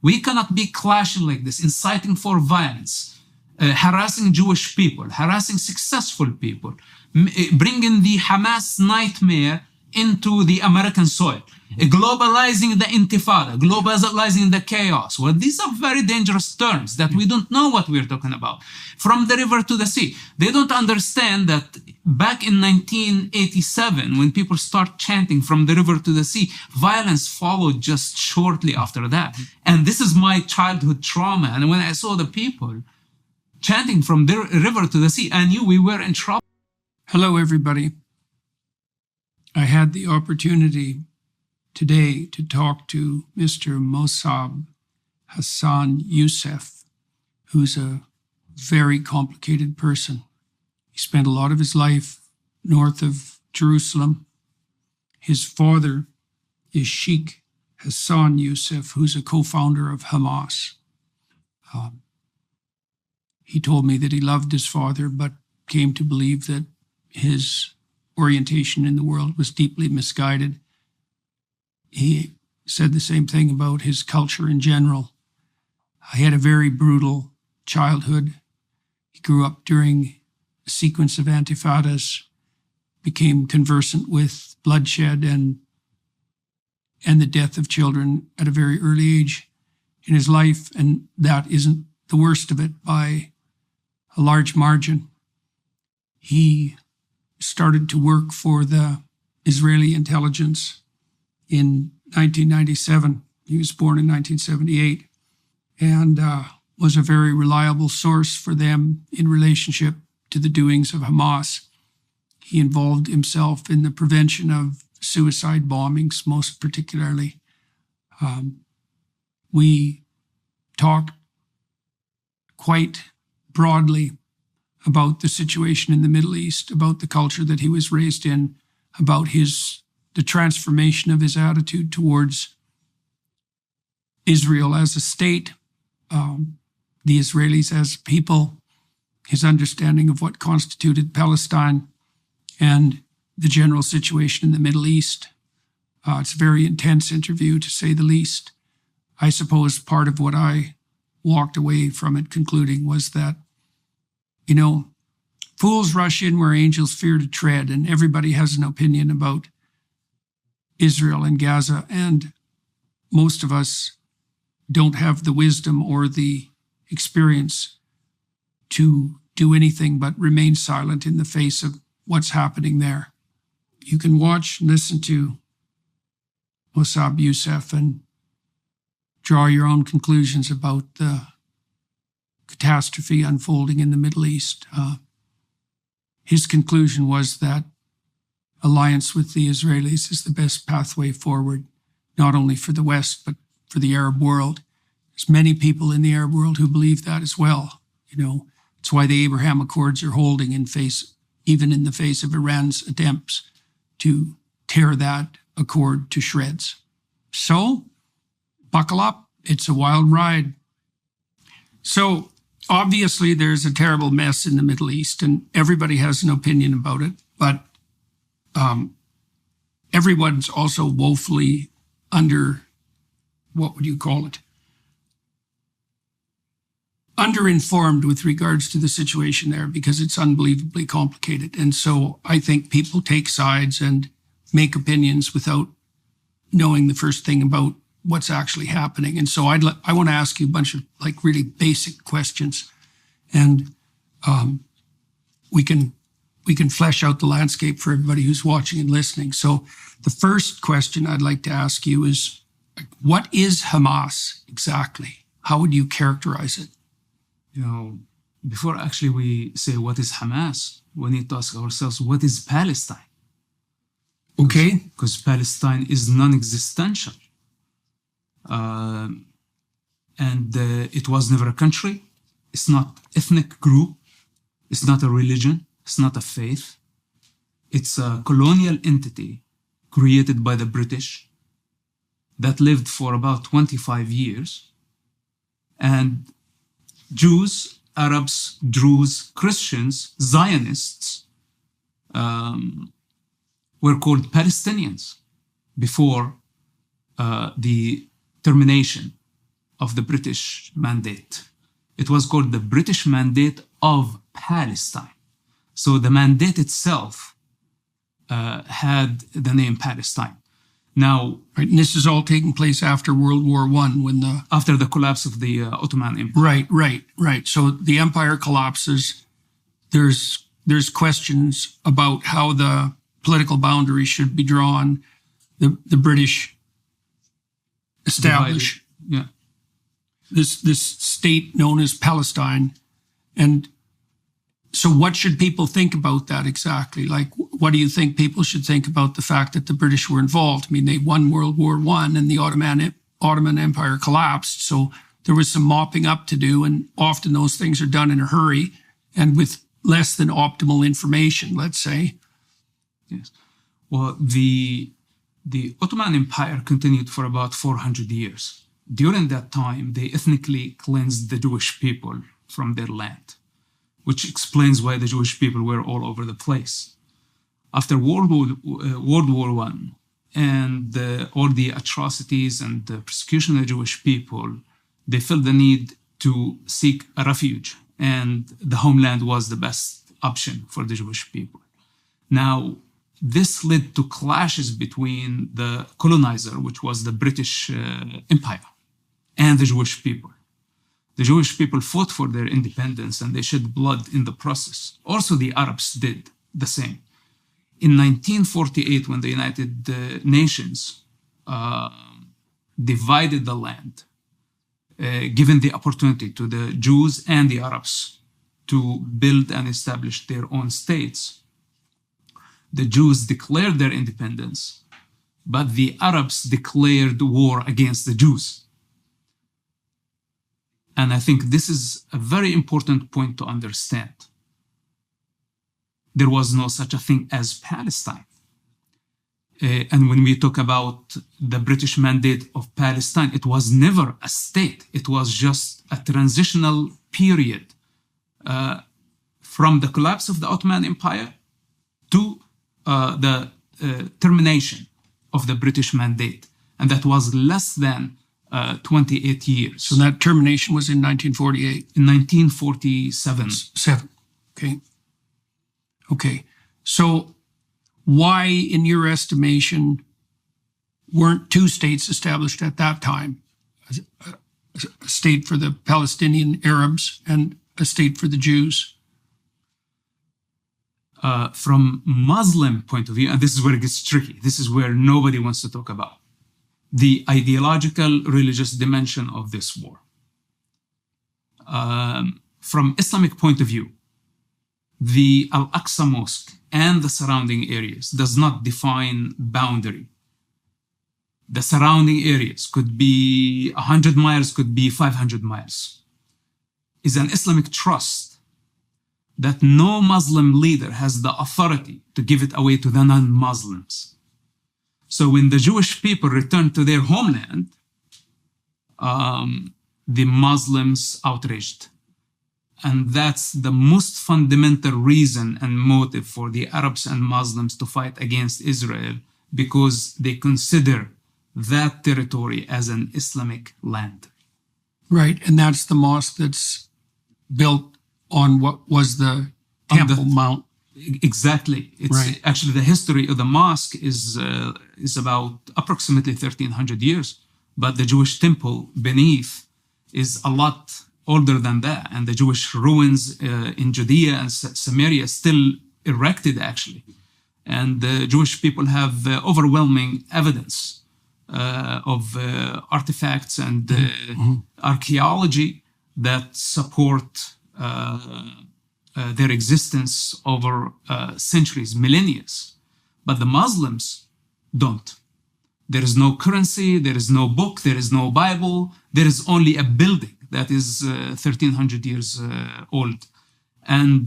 We cannot be clashing like this, inciting for violence, harassing Jewish people, harassing successful people, bringing the Hamas nightmare into the American soil, globalizing the intifada, globalizing the chaos. Well, these are very dangerous terms that we don't know what we're talking about. From the river to the sea. They don't understand that back in 1987, when people start chanting from the river to the sea, violence followed just shortly after that. And this is my childhood trauma. And when I saw the people chanting from the river to the sea, I knew we were in trouble. Hello, everybody. I had the opportunity today to talk to Mr. Mosab Hassan Yousef, who's a very complicated person. He spent a lot of his life north of Jerusalem. His father is Sheikh Hassan Yousef, who's a co-founder of Hamas. He told me that he loved his father, but came to believe that his orientation in the world was deeply misguided. He said the same thing about his culture in general. He had a very brutal childhood. He grew up during a sequence of intifadas, became conversant with bloodshed and the death of children at a very early age in his life, and that isn't the worst of it by a large margin. He started to work for the Israeli intelligence in 1997. He was born in 1978 and was a very reliable source for them in relationship to the doings of Hamas. He involved himself in the prevention of suicide bombings, most particularly. We talked quite broadly about the situation in the Middle East, about the culture that he was raised in, about the transformation of his attitude towards Israel as a state, the Israelis as people, his understanding of what constituted Palestine, and the general situation in the Middle East. It's a very intense interview, to say the least. I suppose part of what I walked away from it concluding was that, fools rush in where angels fear to tread, and everybody has an opinion about Israel and Gaza, and most of us don't have the wisdom or the experience to do anything but remain silent in the face of what's happening there. You can watch and listen to Mosab Yousef and draw your own conclusions about the catastrophe unfolding in the Middle East. His conclusion was that alliance with the Israelis is the best pathway forward, not only for the West, but for the Arab world. There's many people in the Arab world who believe that as well. It's why the Abraham Accords are holding even in the face of Iran's attempts to tear that accord to shreds. So, buckle up. It's a wild ride. So, obviously, there's a terrible mess in the Middle East, and everybody has an opinion about it, but everyone's also woefully underinformed with regards to the situation there, because it's unbelievably complicated. And so I think people take sides and make opinions without knowing the first thing about what's actually happening. And so I want to ask you a bunch of really basic questions, and we can flesh out the landscape for everybody who's watching and listening. So the first question I'd like to ask you is, what is Hamas exactly? How would you characterize it? Before actually we say what is Hamas, we need to ask ourselves, what is Palestine? Okay. Because Palestine is non-existential. And it was never a country. It's not ethnic group. It's not a religion. It's not a faith. It's a colonial entity created by the British that lived for about 25 years. And Jews, Arabs, Druze, Christians, Zionists were called Palestinians before the termination of the British Mandate. It was called the British Mandate of Palestine. So the mandate itself had the name Palestine. Now, right, and this is all taking place after World War I, when after the collapse of the Ottoman Empire. Right. So the empire collapses. There's questions about how the political boundaries should be drawn. The British establish this state known as Palestine. And so what should people think about that exactly? Like, what do you think people should think about the fact that the British were involved? I mean, they won World War I and the Ottoman Empire collapsed. So there was some mopping up to do, and often those things are done in a hurry and with less than optimal information, let's say. Yes. Well, the Ottoman Empire continued for about 400 years. During that time, they ethnically cleansed the Jewish people from their land, which explains why the Jewish people were all over the place. After World War I and all the atrocities and the persecution of the Jewish people, they felt the need to seek a refuge, and the homeland was the best option for the Jewish people. Now, this led to clashes between the colonizer, which was the British Empire, and the Jewish people. The Jewish people fought for their independence and they shed blood in the process. Also, the Arabs did the same. In 1948, when the United Nations divided the land, given the opportunity to the Jews and the Arabs to build and establish their own states, the Jews declared their independence, but the Arabs declared war against the Jews. And I think this is a very important point to understand. There was no such a thing as Palestine. And when we talk about the British Mandate of Palestine, it was never a state. It was just a transitional period from the collapse of the Ottoman Empire to the termination of the British Mandate. And that was less than 28 years. So that termination was in 1948? In 1947. Okay. So why, in your estimation, weren't two states established at that time? A state for the Palestinian Arabs and a state for the Jews? From Muslim point of view, and this is where it gets tricky, this is where nobody wants to talk about the ideological religious dimension of this war. From Islamic point of view, the Al-Aqsa Mosque and the surrounding areas does not define boundary. The surrounding areas could be 100 miles, could be 500 miles. It's an Islamic trust that no Muslim leader has the authority to give it away to the non-Muslims. So when the Jewish people returned to their homeland, the Muslims outraged. And that's the most fundamental reason and motive for the Arabs and Muslims to fight against Israel, because they consider that territory as an Islamic land. Right, and that's the mosque that's built on what was the Temple Mount. Exactly. It's right. Actually, the history of the mosque is about approximately 1,300 years, but the Jewish temple beneath is a lot older than that, and the Jewish ruins in Judea and Samaria still erected, actually. And the Jewish people have overwhelming evidence of artifacts and archaeology that support their existence over centuries, millennia. But the Muslims don't. There is no currency, there is no book, there is no Bible, there is only a building that is 1,300 years old. And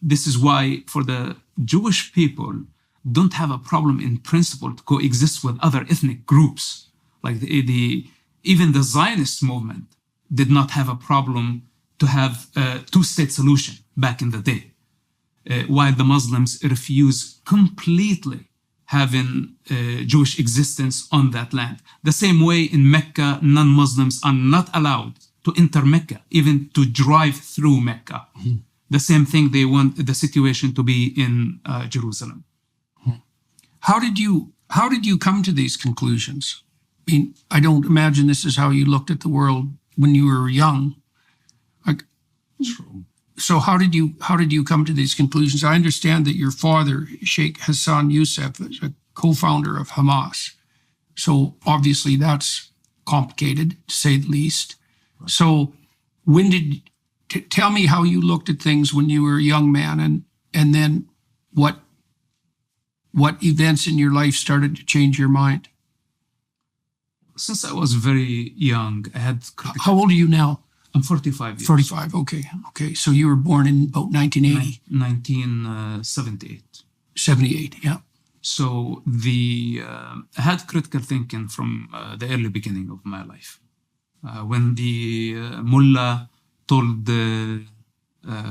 this is why, for the Jewish people, don't have a problem in principle to coexist with other ethnic groups. Like even the Zionist movement did not have a problem to have a two-state solution back in the day, while the Muslims refuse completely having Jewish existence on that land. The same way in Mecca, non-Muslims are not allowed to enter Mecca, even to drive through Mecca. The same thing, they want the situation to be in Jerusalem. How did you come to these conclusions? I mean, I don't imagine this is how you looked at the world when you were young. True. So how did you come to these conclusions? I understand that your father, Sheikh Hassan Yousef, is a co-founder of Hamas. So obviously that's complicated, to say the least. Right. So tell me how you looked at things when you were a young man, and then what events in your life started to change your mind? Since I was very young, I had... How old are you now? I'm 45 years. 45, okay. So you were born in about 1980? 1978. 78, yeah. So I had critical thinking from the early beginning of my life. When the mullah told the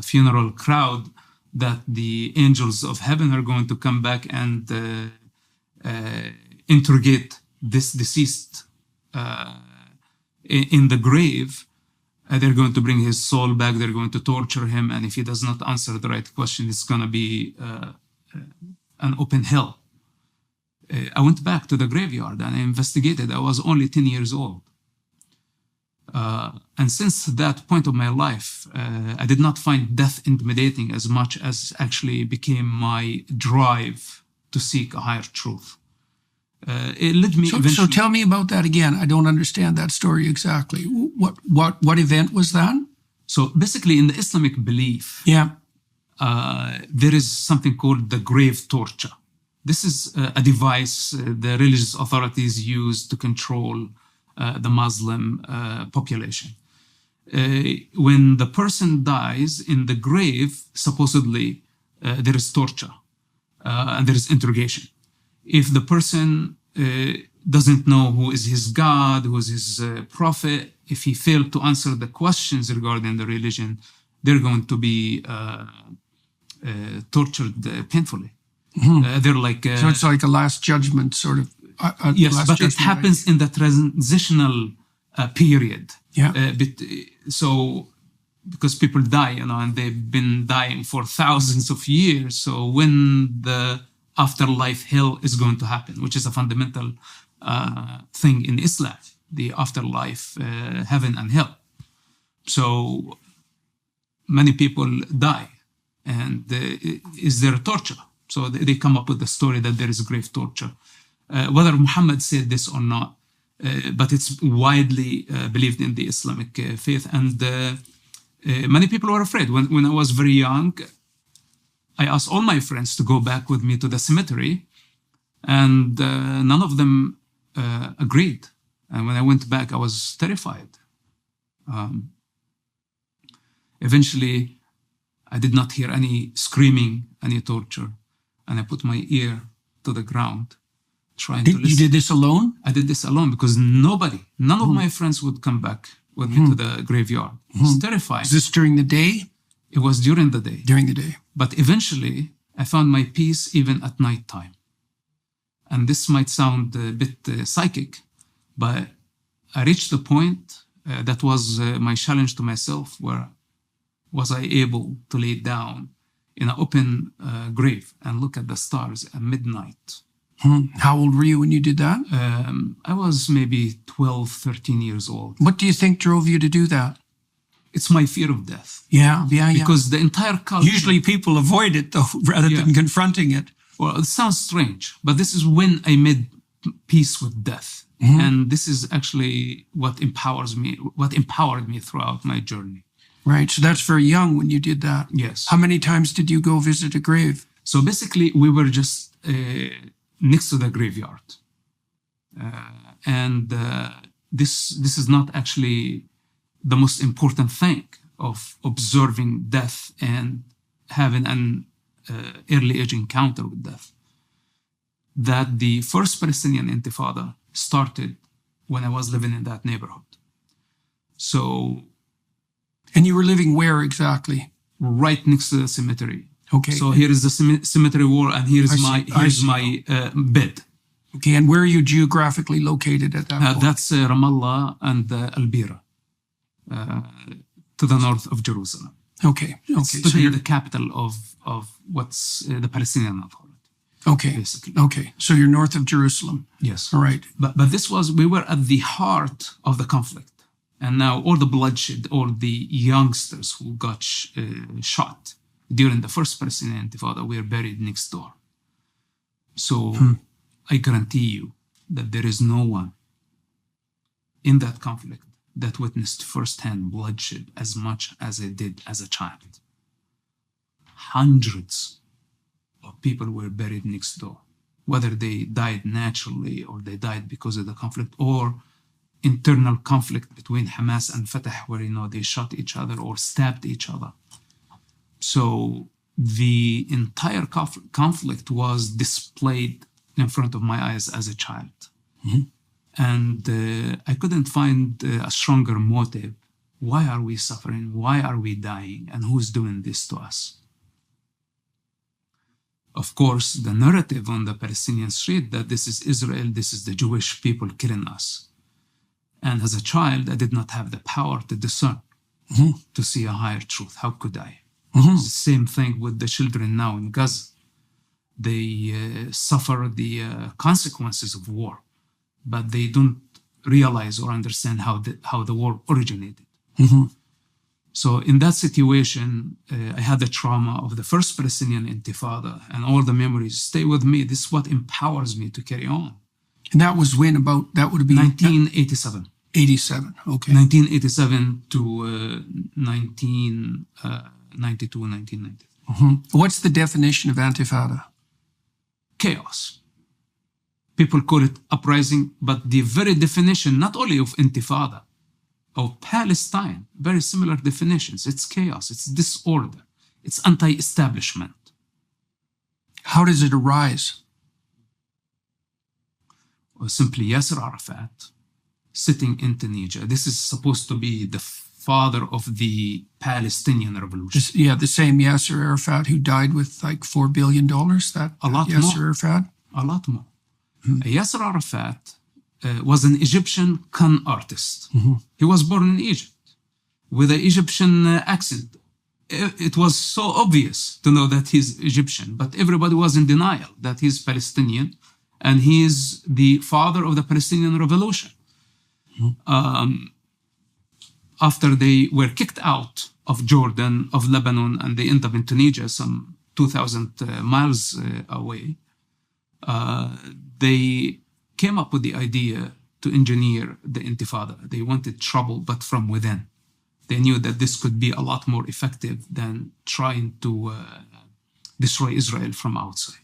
funeral crowd that the angels of heaven are going to come back and interrogate this deceased in the grave, they're going to bring his soul back, they're going to torture him, and if he does not answer the right question, it's going to be an open hell. I went back to the graveyard and I investigated. I was only 10 years old. And since that point of my life, I did not find death intimidating as much as actually became my drive to seek a higher truth. It led me eventually... So tell me about that again. I don't understand that story exactly. What event was that? So basically in the Islamic belief, there is something called the grave torture. This is a device the religious authorities use to control the Muslim population. When the person dies in the grave, supposedly there is torture and there is interrogation. If the person doesn't know who is his God, who is his prophet, if he failed to answer the questions regarding the religion, they're going to be tortured painfully. They're like... so it's like a last judgment sort of... yes, but it happens in the transitional period. Yeah. So, because people die, and they've been dying for thousands of years. So when the afterlife hell is going to happen, which is a fundamental thing in Islam, the afterlife, heaven and hell. So many people die, and is there torture? So they come up with the story that there is grave torture. Whether Muhammad said this or not, but it's widely believed in the Islamic faith. And many people were afraid. When I was very young, I asked all my friends to go back with me to the cemetery, and none of them agreed. And when I went back, I was terrified. Eventually, I did not hear any screaming, any torture, and I put my ear to the ground, trying to listen. You did this alone? I did this alone because none of my friends would come back with me to the graveyard. It's terrifying. Is this during the day? It was during the day. During the day. But eventually, I found my peace even at nighttime. And this might sound a bit psychic, but I reached the point that was my challenge to myself, where was I able to lay down in an open grave and look at the stars at midnight. How old were you when you did that? I was maybe 12, 13 years old. What do you think drove you to do that? It's my fear of death. Yeah. Because the entire culture... Usually people avoid it, though, rather than confronting it. Well, it sounds strange, but this is when I made peace with death. And this is actually what empowered me throughout my journey. Right, so that's very young when you did that. Yes. How many times did you go visit a grave? So basically, we were just next to the graveyard. And this is not actually the most important thing of observing death and having an early age encounter with death. That the first Palestinian Intifada started when I was living in that neighborhood. So... And you were living where exactly? Right next to the cemetery. Okay. So here is the cemetery wall, and here's my bed. Okay, and where are you geographically located at that point? That's Ramallah and Al-Bira, to the north of Jerusalem. Okay. It's so you're the capital of what's the Palestinian Authority. Okay. Basically. Okay. So you're north of Jerusalem. Yes. All right. But we were at the heart of the conflict. And now all the bloodshed, all the youngsters who got shot during the first Palestinian Intifada were buried next door. So I guarantee you that there is no one in that conflict that witnessed firsthand bloodshed as much as I did as a child. Hundreds of people were buried next door, whether they died naturally or they died because of the conflict, or internal conflict between Hamas and Fatah, where they shot each other or stabbed each other. So the entire conflict was displayed in front of my eyes as a child. And I couldn't find a stronger motive. Why are we suffering? Why are we dying? And who's doing this to us? Of course, the narrative on the Palestinian street that this is Israel, this is the Jewish people killing us. And as a child, I did not have the power to discern, to see a higher truth. How could I? It's the same thing with the children now in Gaza. They suffer the consequences of war, but they don't realize or understand how the war originated. So in that situation, I had the trauma of the first Palestinian Intifada, and all the memories stay with me. This is what empowers me to carry on. And that was when that would have been 1987. 87, okay. 1987 to 1992, 1993. What's the definition of Intifada? Chaos. People call it uprising, but the very definition, not only of Intifada, of Palestine, very similar definitions. It's chaos, it's disorder, it's anti-establishment. How does it arise? Or simply Yasser Arafat sitting in Tunisia. This is supposed to be the father of the Palestinian revolution. The same Yasser Arafat who died with like $4 billion. That a lot Yasser more. Arafat? A lot more. Yasser Arafat was an Egyptian con artist. He was born in Egypt with an Egyptian accent. It was so obvious to know that he's Egyptian, but everybody was in denial that he's Palestinian, and he is the father of the Palestinian revolution. After they were kicked out of Jordan, of Lebanon, and they ended up in Tunisia, some 2,000 miles away, they came up with the idea to engineer the Intifada. They wanted trouble, but from within. They knew that this could be a lot more effective than trying to destroy Israel from outside.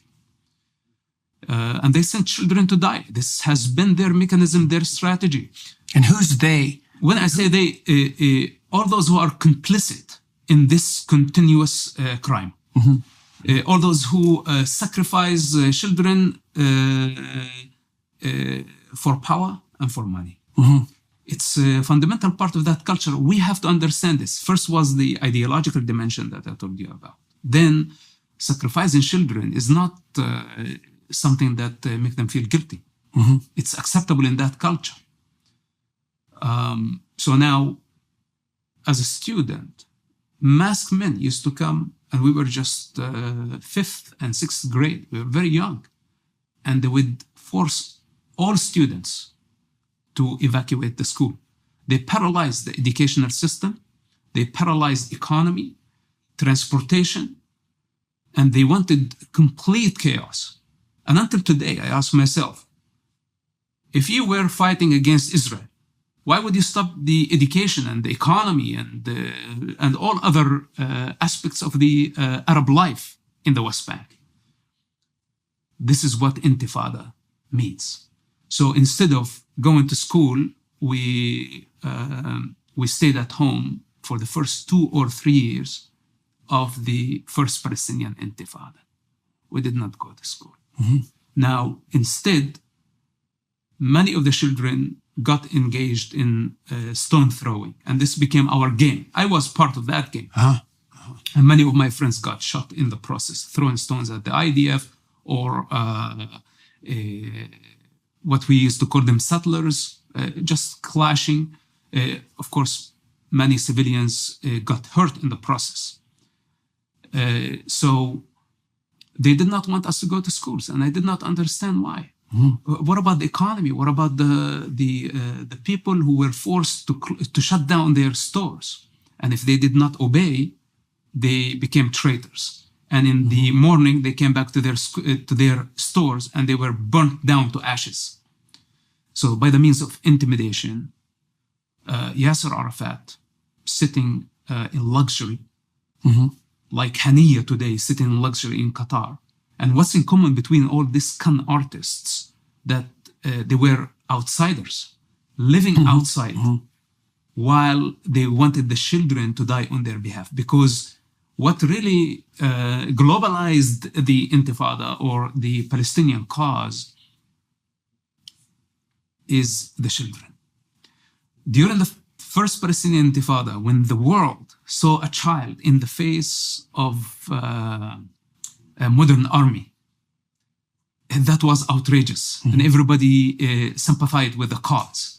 And they sent children to die. This has been their mechanism, their strategy. And who's they? When I say they, all those who are complicit in this continuous crime, all those who sacrifice children for power and for money. It's a fundamental part of that culture. We have to understand this. First was the ideological dimension that I told you about. Then sacrificing children is not something that makes them feel guilty. It's acceptable in that culture. So now, as a student, masked men used to come, and we were just 5th and 6th grade. We were very young. And they would force all students to evacuate the school. They paralyzed the educational system. They paralyzed economy, transportation, and they wanted complete chaos. And until today, I ask myself, if you were fighting against Israel, why would you stop the education and the economy and all other aspects of the Arab life in the West Bank? This is what Intifada means. So instead of going to school, we stayed at home for the first 2 or 3 years of the first Palestinian Intifada. We did not go to school. Now, instead, many of the children got engaged in stone throwing, and this became our game. I was part of that game. And many of my friends got shot in the process, throwing stones at the IDF or what we used to call them settlers, just clashing. Of course, many civilians got hurt in the process. So they did not want us to go to schools, and I did not understand why. What about the economy? What about the people who were forced to shut down their stores? And if they did not obey, they became traitors. And in the morning, they came back to their stores and they were burnt down to ashes. So by the means of intimidation, Yasser Arafat sitting in luxury, like Haniya today sitting in luxury in Qatar. And what's in common between all these con artists? That they were outsiders, living outside, while they wanted the children to die on their behalf. Because what really globalized the Intifada or the Palestinian cause is the children. During the first Palestinian Intifada, when the world saw a child in the face of a modern army, and that was outrageous, and everybody sympathized with the cause.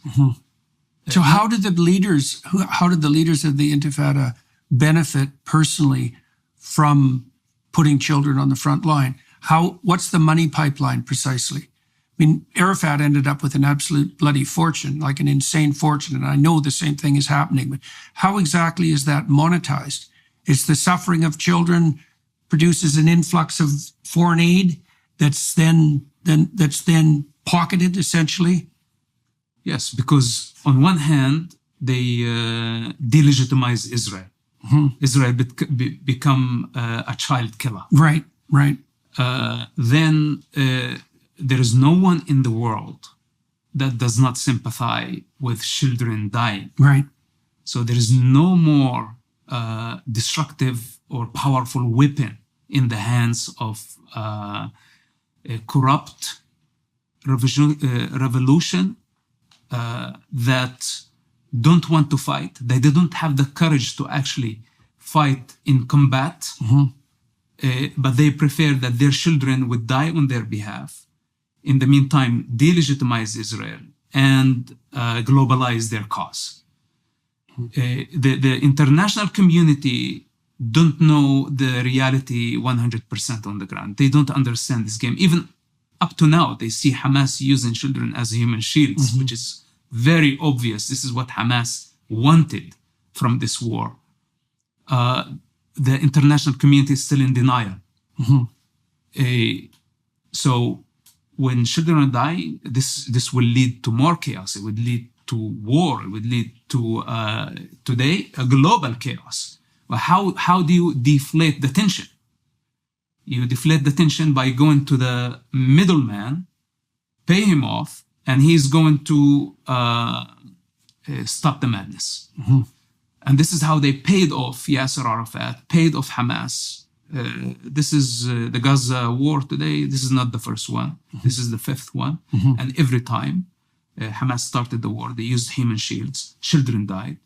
So how did the leaders of the Intifada benefit personally from putting children on the front line? What's the money pipeline precisely? I mean, Arafat ended up with an absolute bloody fortune, like an insane fortune, and I know the same thing is happening, but how exactly is that monetized? It's the suffering of children produces an influx of foreign aid that's then pocketed, essentially? Yes, because on one hand, they delegitimize Israel. Israel become a child killer. Right. Then there is no one in the world that does not sympathize with children dying. Right. So there is no more destructive or powerful weapon in the hands of a corrupt revolution that don't want to fight. They don't have the courage to actually fight in combat, but they prefer that their children would die on their behalf. In the meantime, delegitimize Israel and globalize their cause. The international community don't know the reality 100% on the ground. They don't understand this game. Even up to now, they see Hamas using children as human shields, which is very obvious. This is what Hamas wanted from this war. The international community is still in denial. So when children die, this will lead to more chaos. It would lead to war. It would lead to, today, a global chaos. But how do you deflate the tension? You deflate the tension by going to the middleman, pay him off, and he's going to stop the madness. And this is how they paid off Yasser Arafat, paid off Hamas. This is the Gaza war today. This is not the first one. This is the fifth one. And every time Hamas started the war, they used human shields. Children died.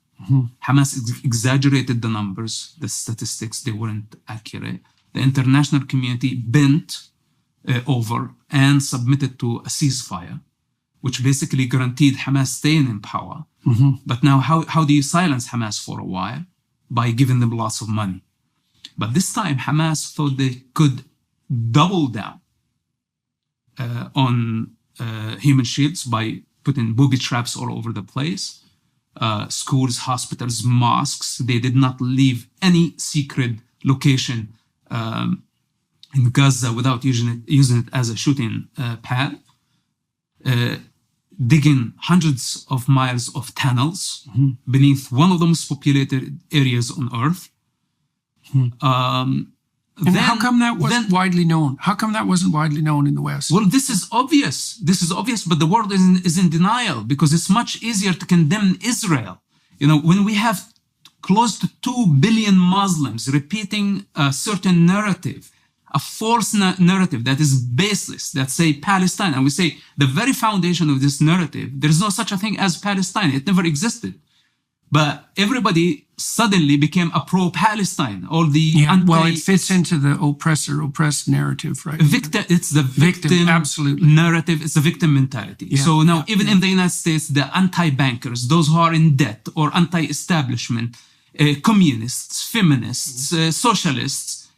Hamas exaggerated the numbers, the statistics. They weren't accurate. The international community bent over and submitted to a ceasefire, which basically guaranteed Hamas staying in power. But now how do you silence Hamas for a while? By giving them lots of money. But this time Hamas thought they could double down on human shields by putting booby traps all over the place. Schools, hospitals, mosques. They did not leave any secret location in Gaza without using it as a shooting pad. Digging hundreds of miles of tunnels beneath one of the most populated areas on Earth. And how come that wasn't widely known? How come that wasn't widely known in the West? Well, this is obvious. This is obvious, but the world is in denial because it's much easier to condemn Israel. You know, when we have close to 2 billion Muslims repeating a certain narrative, a false narrative that is baseless, that say Palestine, and we say the very foundation of this narrative, there is no such a thing as Palestine. It never existed. But everybody suddenly became a pro-Palestine. All the well, it fits into the oppressor-oppressed narrative, right? It's the victim absolutely. narrative. It's the victim mentality. So now, even in the United States, the anti-bankers, those who are in debt or anti-establishment, communists, feminists, socialists,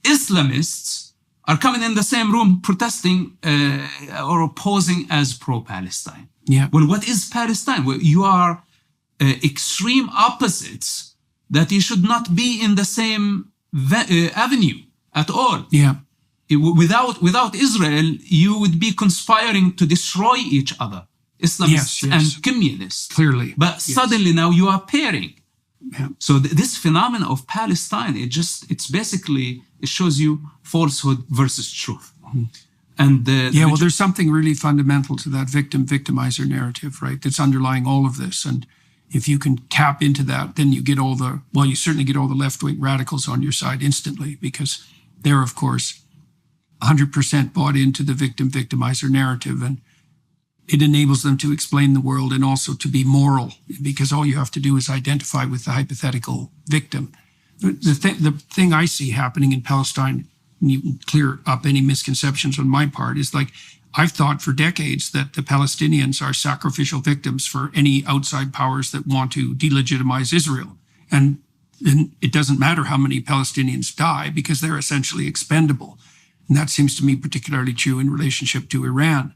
Islamists are coming in the same room protesting or opposing as pro-Palestine. Well, what is Palestine? Well, you are extreme opposites that you should not be in the same avenue at all. Without Israel, you would be conspiring to destroy each other, Islamists and communists. Clearly. But suddenly now you are pairing. So this phenomenon of Palestine, it's basically, it shows you falsehood versus truth. And well, there's something really fundamental to that victim-victimizer narrative, right? That's underlying all of this. And if you can tap into that, then you get you certainly get all the left-wing radicals on your side instantly, because they're, of course, 100% bought into the victim-victimizer narrative. And it enables them to explain the world and also to be moral, because all you have to do is identify with the hypothetical victim. The thing I see happening in Palestine, and you can clear up any misconceptions on my part, is like, I've thought for decades that the Palestinians are sacrificial victims for any outside powers that want to delegitimize Israel. And it doesn't matter how many Palestinians die, because they're essentially expendable. And that seems to me particularly true in relationship to Iran.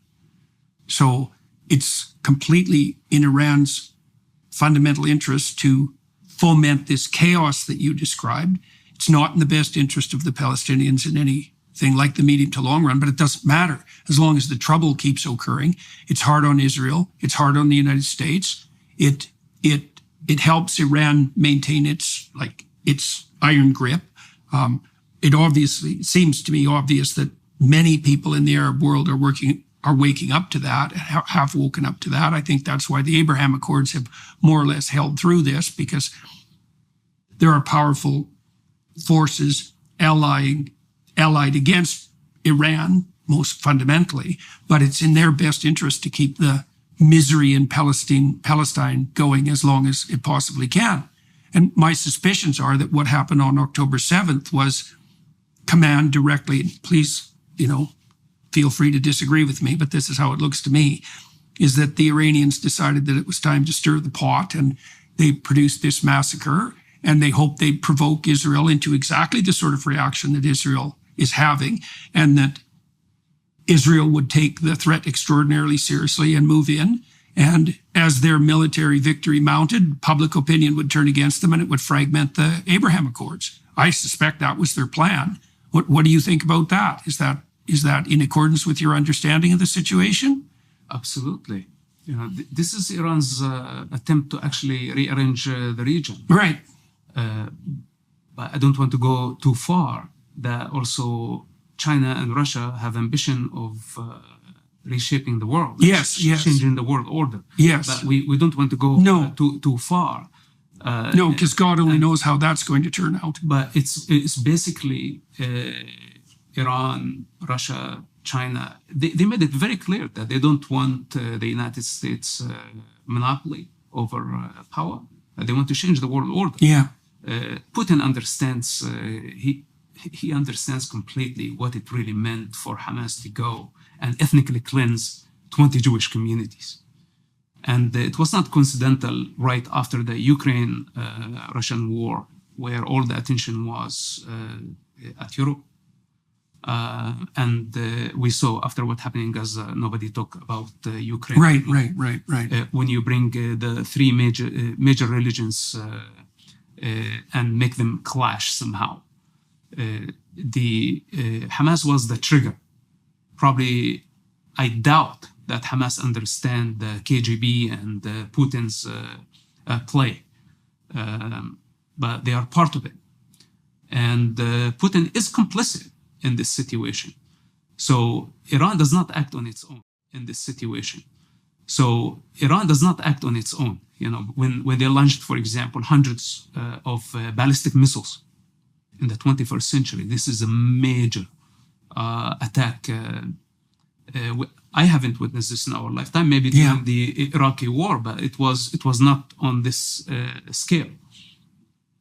So it's completely in Iran's fundamental interest to foment this chaos that you described. It's not in the best interest of the Palestinians in anything like the medium to long run, but it doesn't matter as long as the trouble keeps occurring. It's hard on Israel. It's hard on the United States. It helps Iran maintain its iron grip. It obviously seems to me obvious that many people in the Arab world are waking up to that, have woken up to that. I think that's why the Abraham Accords have more or less held through this, because there are powerful forces allied against Iran, most fundamentally, but it's in their best interest to keep the misery in Palestine going as long as it possibly can. And my suspicions are that what happened on October 7th was command directly, please, feel free to disagree with me, but this is how it looks to me, is that the Iranians decided that it was time to stir the pot, and they produced this massacre, and they hoped they'd provoke Israel into exactly the sort of reaction that Israel is having, and that Israel would take the threat extraordinarily seriously and move in. And as their military victory mounted, public opinion would turn against them, and it would fragment the Abraham Accords. I suspect that was their plan. What do you think about that? Is that in accordance with your understanding of the situation? Absolutely. This is Iran's attempt to actually rearrange the region. Right. But I don't want to go too far. That also China and Russia have ambition of reshaping the world. Yes. Changing the world order. Yes. But we don't want to go too far. No, because God only knows how that's going to turn out. But it's basically Iran, Russia, China. They made it very clear that they don't want the United States monopoly over power. They want to change the world order. Yeah. Putin understands. He understands completely what it really meant for Hamas to go and ethnically cleanse 20 Jewish communities. And it was not coincidental right after the Ukraine-Russian war, where all the attention was at Europe. And we saw after what happened in Gaza, nobody talked about Ukraine. Right. When you bring the three major religions and make them clash somehow. Hamas was the trigger. Probably, I doubt that Hamas understand the KGB and Putin's play, but they are part of it. And Putin is complicit in this situation. So Iran does not act on its own in this situation. So Iran does not act on its own. When they launched, for example, hundreds of ballistic missiles in the 21st century, this is a major attack I haven't witnessed this in our lifetime, maybe during the Iraqi war, but it was not on this scale.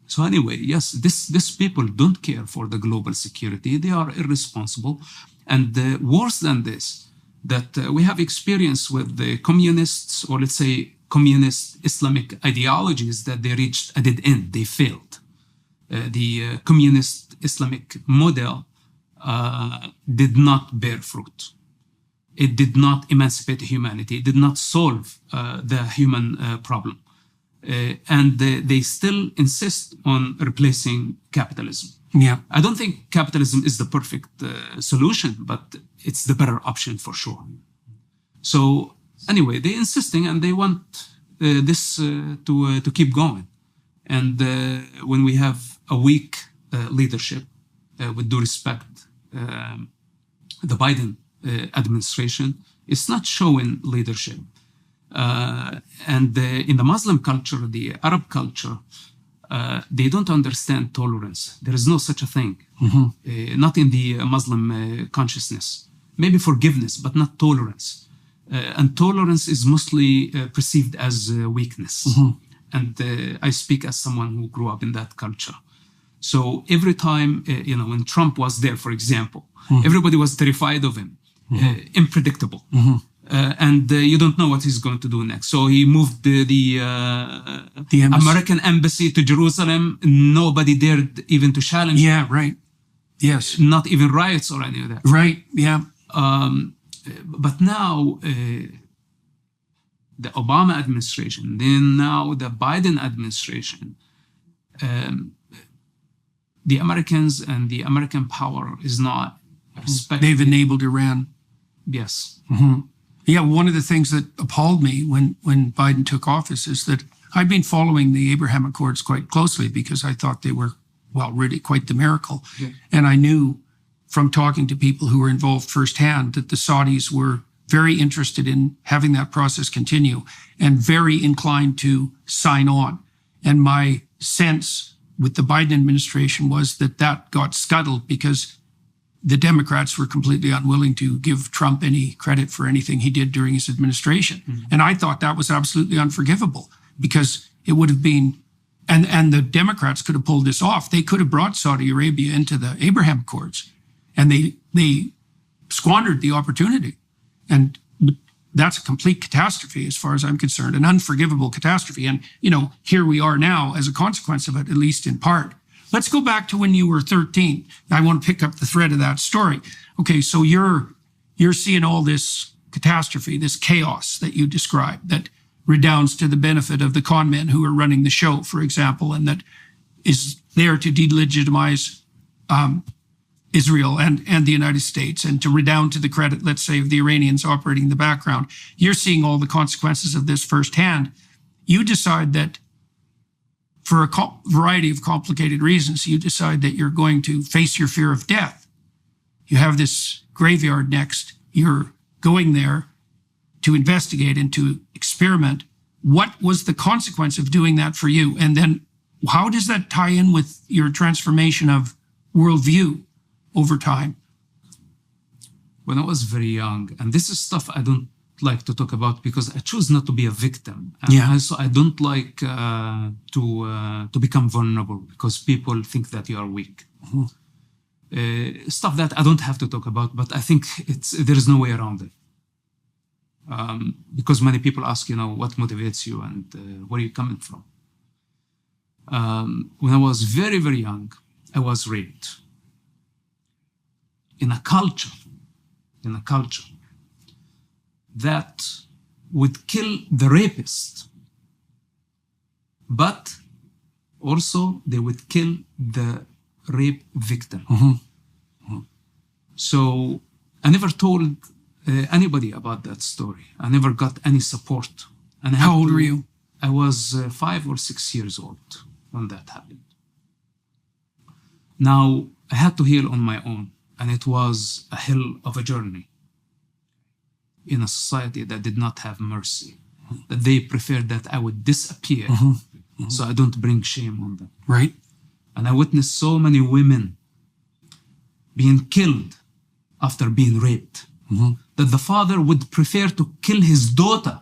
So anyway, yes, these people don't care for the global security. They are irresponsible. And worse than this, that we have experience with the communists, or let's say communist Islamic ideologies, that they reached a dead end. They failed. The communist Islamic model did not bear fruit. It did not emancipate humanity. It did not solve the human problem. And they still insist on replacing capitalism. Yeah. I don't think capitalism is the perfect solution, but it's the better option for sure. So anyway, they're insisting, and they want this to keep going. And when we have a weak leadership, with due respect, the Biden administration is not showing leadership. And in the Muslim culture, the Arab culture, they don't understand tolerance. There is no such a thing. Not in the Muslim consciousness. Maybe forgiveness, but not tolerance. And tolerance is mostly perceived as weakness. And I speak as someone who grew up in that culture. So every time, when Trump was there, for example, everybody was terrified of him, unpredictable. And you don't know what he's going to do next. So he moved the American embassy to Jerusalem. Nobody dared even to challenge. Yeah, right. Yes. Not even riots or any of that. Right, yeah. But now, the Obama administration, then now the Biden administration, the Americans and the American power is not respected. They've enabled Iran. Yes. Yeah, one of the things that appalled me when Biden took office is that I'd been following the Abraham Accords quite closely because I thought they were, well, really quite the miracle. Yeah. And I knew from talking to people who were involved firsthand that the Saudis were very interested in having that process continue and very inclined to sign on. And my sense with the Biden administration was that that got scuttled because the Democrats were completely unwilling to give Trump any credit for anything he did during his administration. And I thought that was absolutely unforgivable because it would have been, and the Democrats could have pulled this off. They could have brought Saudi Arabia into the Abraham Accords, and they squandered the opportunity. And that's a complete catastrophe as far as I'm concerned, an unforgivable catastrophe. And, here we are now as a consequence of it, at least in part. Let's go back to when you were 13. I want to pick up the thread of that story. Okay, so you're seeing all this catastrophe, this chaos that you described that redounds to the benefit of the con men who are running the show, for example, and that is there to delegitimize Israel and the United States and to redound to the credit, let's say, of the Iranians operating in the background. You're seeing all the consequences of this firsthand. You decide that for a variety of complicated reasons, you decide that you're going to face your fear of death. You have this graveyard next. You're going there to investigate and to experiment. What was the consequence of doing that for you? And then how does that tie in with your transformation of worldview over time? When I was very young, and this is stuff I don't like to talk about because I choose not to be a victim. And also I don't like to become vulnerable because people think that you are weak. Stuff that I don't have to talk about, but I think there is no way around it. Because many people ask, what motivates you and where are you coming from? When I was very, very young, I was raped. In a culture that would kill the rapist, but also they would kill the rape victim. So I never told anybody about that story. I never got any support. And how old were you? I was 5 or 6 years old when that happened. Now, I had to heal on my own, and it was a hell of a journey in a society that did not have mercy, that they preferred that I would disappear so I don't bring shame on them. Right. And I witnessed so many women being killed after being raped that the father would prefer to kill his daughter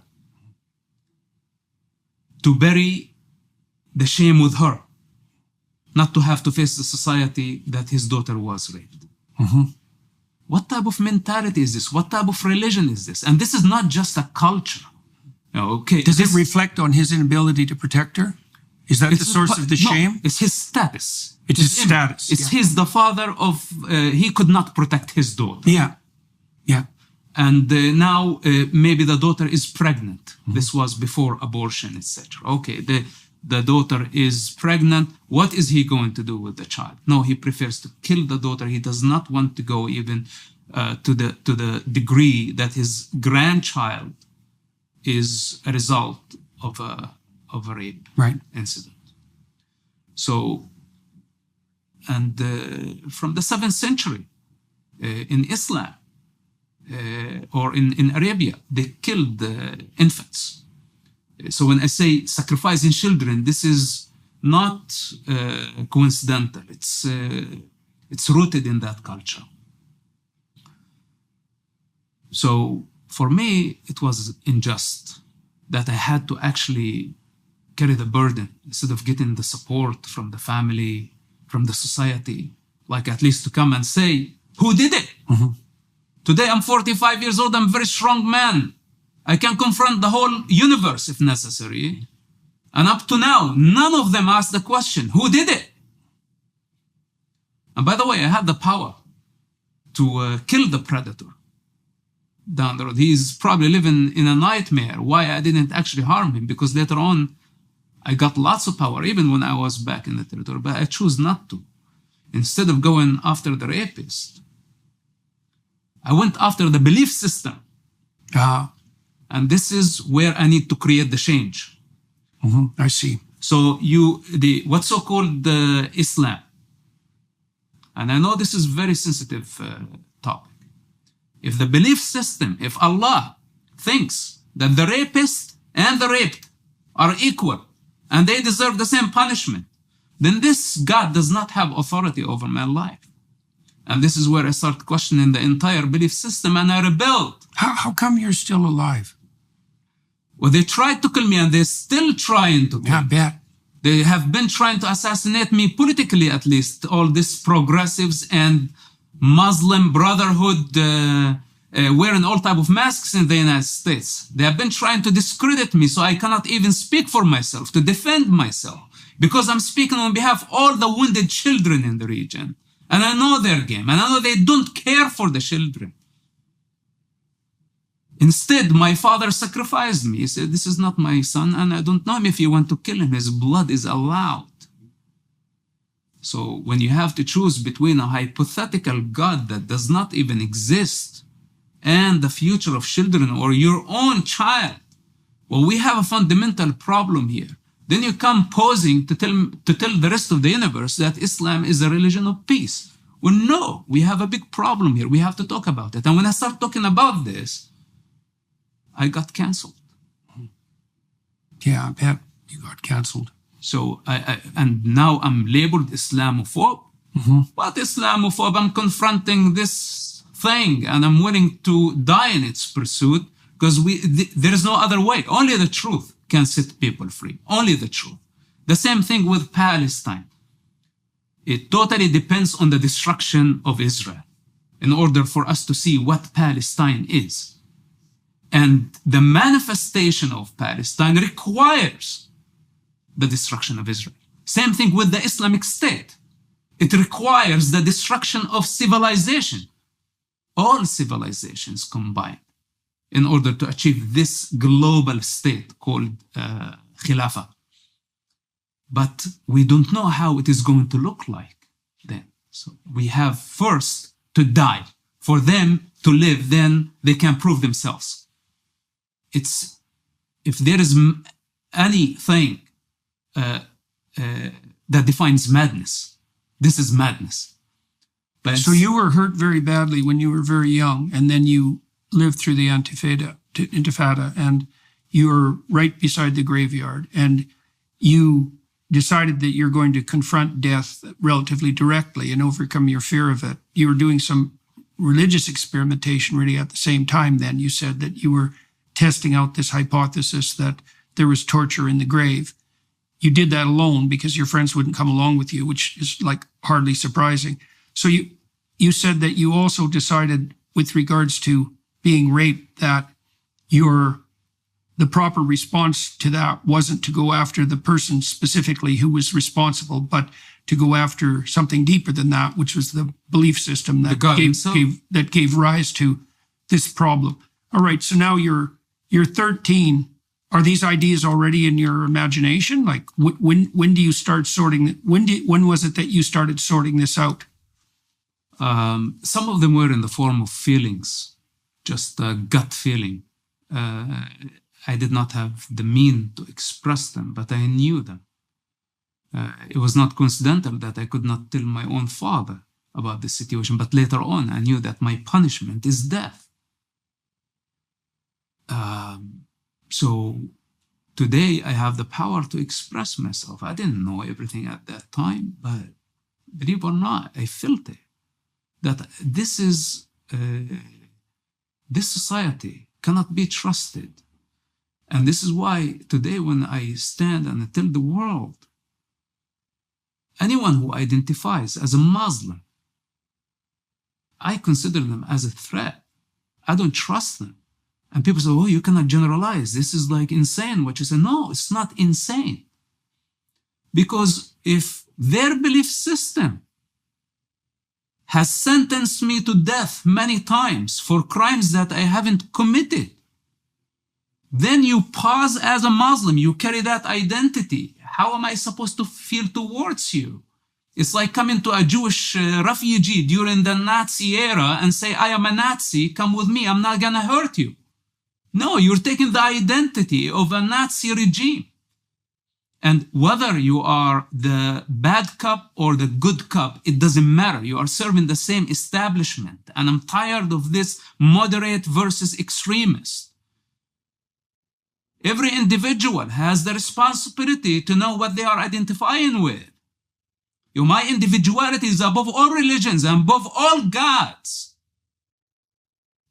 to bury the shame with her, not to have to face the society that his daughter was raped. What type of mentality is this? What type of religion is this? And this is not just a culture. Okay. Does it reflect on his inability to protect her? Is that the source of the shame? It's his status. It's his status. It's his, the father of, he could not protect his daughter. Yeah. And now maybe the daughter is pregnant. This was before abortion, etc. Okay, the daughter is pregnant. What is he going to do with the child? No, he prefers to kill the daughter. He does not want to go even to the degree that his grandchild is a result of a rape incident. So, and from the 7th century in Islam, or in Arabia, they killed infants. So when I say sacrificing children, this is not coincidental. It's rooted in that culture. So for me, it was unjust that I had to actually carry the burden instead of getting the support from the family, from the society, like at least to come and say, who did it? Today, I'm 45 years old. I'm a very strong man. I can confront the whole universe if necessary. And up to now, none of them asked the question, who did it? And by the way, I had the power to kill the predator down the road. He's probably living in a nightmare. Why I didn't actually harm him? Because later on, I got lots of power, even when I was back in the territory. But I chose not to. Instead of going after the rapist, I went after the belief system. And this is where I need to create the change. I see. So what's so-called Islam, and I know this is very sensitive topic. If the belief system, if Allah thinks that the rapist and the raped are equal and they deserve the same punishment, then this God does not have authority over my life. And this is where I start questioning the entire belief system, and I rebelled. How come you're still alive? Well, they tried to kill me, and they're still trying to kill me. I bet. They have been trying to assassinate me politically, at least. All these progressives and Muslim Brotherhood wearing all type of masks in the United States. They have been trying to discredit me, so I cannot even speak for myself, to defend myself, because I'm speaking on behalf of all the wounded children in the region. And I know their game, and I know they don't care for the children. Instead, my father sacrificed me. He said, this is not my son, and I don't know him. If you want to kill him, his blood is allowed. So when you have to choose between a hypothetical God that does not even exist and the future of children or your own child, well, we have a fundamental problem here. Then you come posing to tell the rest of the universe that Islam is a religion of peace. Well, no, we have a big problem here. We have to talk about it. And when I start talking about this, I got canceled. Yeah, I bet you got canceled. So, and now I'm labeled Islamophobe. What Islamophobe? I'm confronting this thing and I'm willing to die in its pursuit because there is no other way. Only the truth can set people free. Only the truth. The same thing with Palestine. It totally depends on the destruction of Israel in order for us to see what Palestine is. And the manifestation of Palestine requires the destruction of Israel. Same thing with the Islamic State. It requires the destruction of civilization. All civilizations combined in order to achieve this global state called Khilafah. But we don't know how it is going to look like then. So we have first to die. For them to live, then they can prove themselves. If there is anything that defines madness, this is madness. But so you were hurt very badly when you were very young, and then you lived through the Intifada, and you were right beside the graveyard, and you decided that you're going to confront death relatively directly and overcome your fear of it. You were doing some religious experimentation really at the same time then. You said that you were testing out this hypothesis that there was torture in the grave. You did that alone because your friends wouldn't come along with you, which is like hardly surprising. So you said that you also decided with regards to being raped that the proper response to that wasn't to go after the person specifically who was responsible, but to go after something deeper than that, which was the belief system that gave rise to this problem. All right, so now you're 13. Are these ideas already in your imagination? Like when do you start sorting? When was it that you started sorting this out? Some of them were in the form of feelings, just a gut feeling. I did not have the mean to express them, but I knew them. It was not coincidental that I could not tell my own father about this situation, but later on I knew that my punishment is death. So today I have the power to express myself. I didn't know everything at that time, but believe it or not, I felt it. That this society cannot be trusted. And this is why today when I stand and I tell the world, anyone who identifies as a Muslim, I consider them as a threat. I don't trust them. And people say, oh, you cannot generalize. This is like insane what you say. No, it's not insane. Because if their belief system has sentenced me to death many times for crimes that I haven't committed, then you pause as a Muslim, you carry that identity. How am I supposed to feel towards you? It's like coming to a Jewish refugee during the Nazi era and say, I am a Nazi, come with me, I'm not gonna hurt you. No, you're taking the identity of a Nazi regime. And whether you are the bad cop or the good cop, it doesn't matter. You are serving the same establishment. And I'm tired of this moderate versus extremist. Every individual has the responsibility to know what they are identifying with. My individuality is above all religions and above all gods.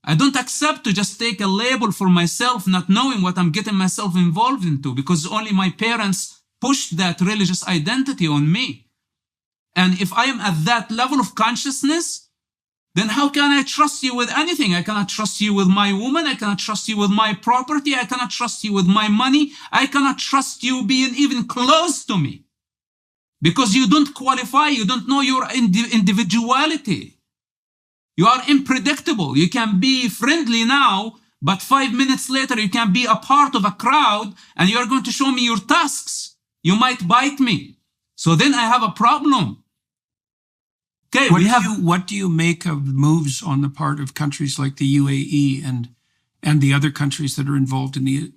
I don't accept to just take a label for myself, not knowing what I'm getting myself involved into, because only my parents pushed that religious identity on me. And if I am at that level of consciousness, then how can I trust you with anything? I cannot trust you with my woman. I cannot trust you with my property. I cannot trust you with my money. I cannot trust you being even close to me. Because you don't qualify. You don't know your individuality. You are unpredictable. You can be friendly now, but 5 minutes later you can be a part of a crowd and you are going to show me your tusks. You might bite me. So then I have a problem. Okay, what do you make of moves on the part of countries like the UAE and the other countries that are involved in the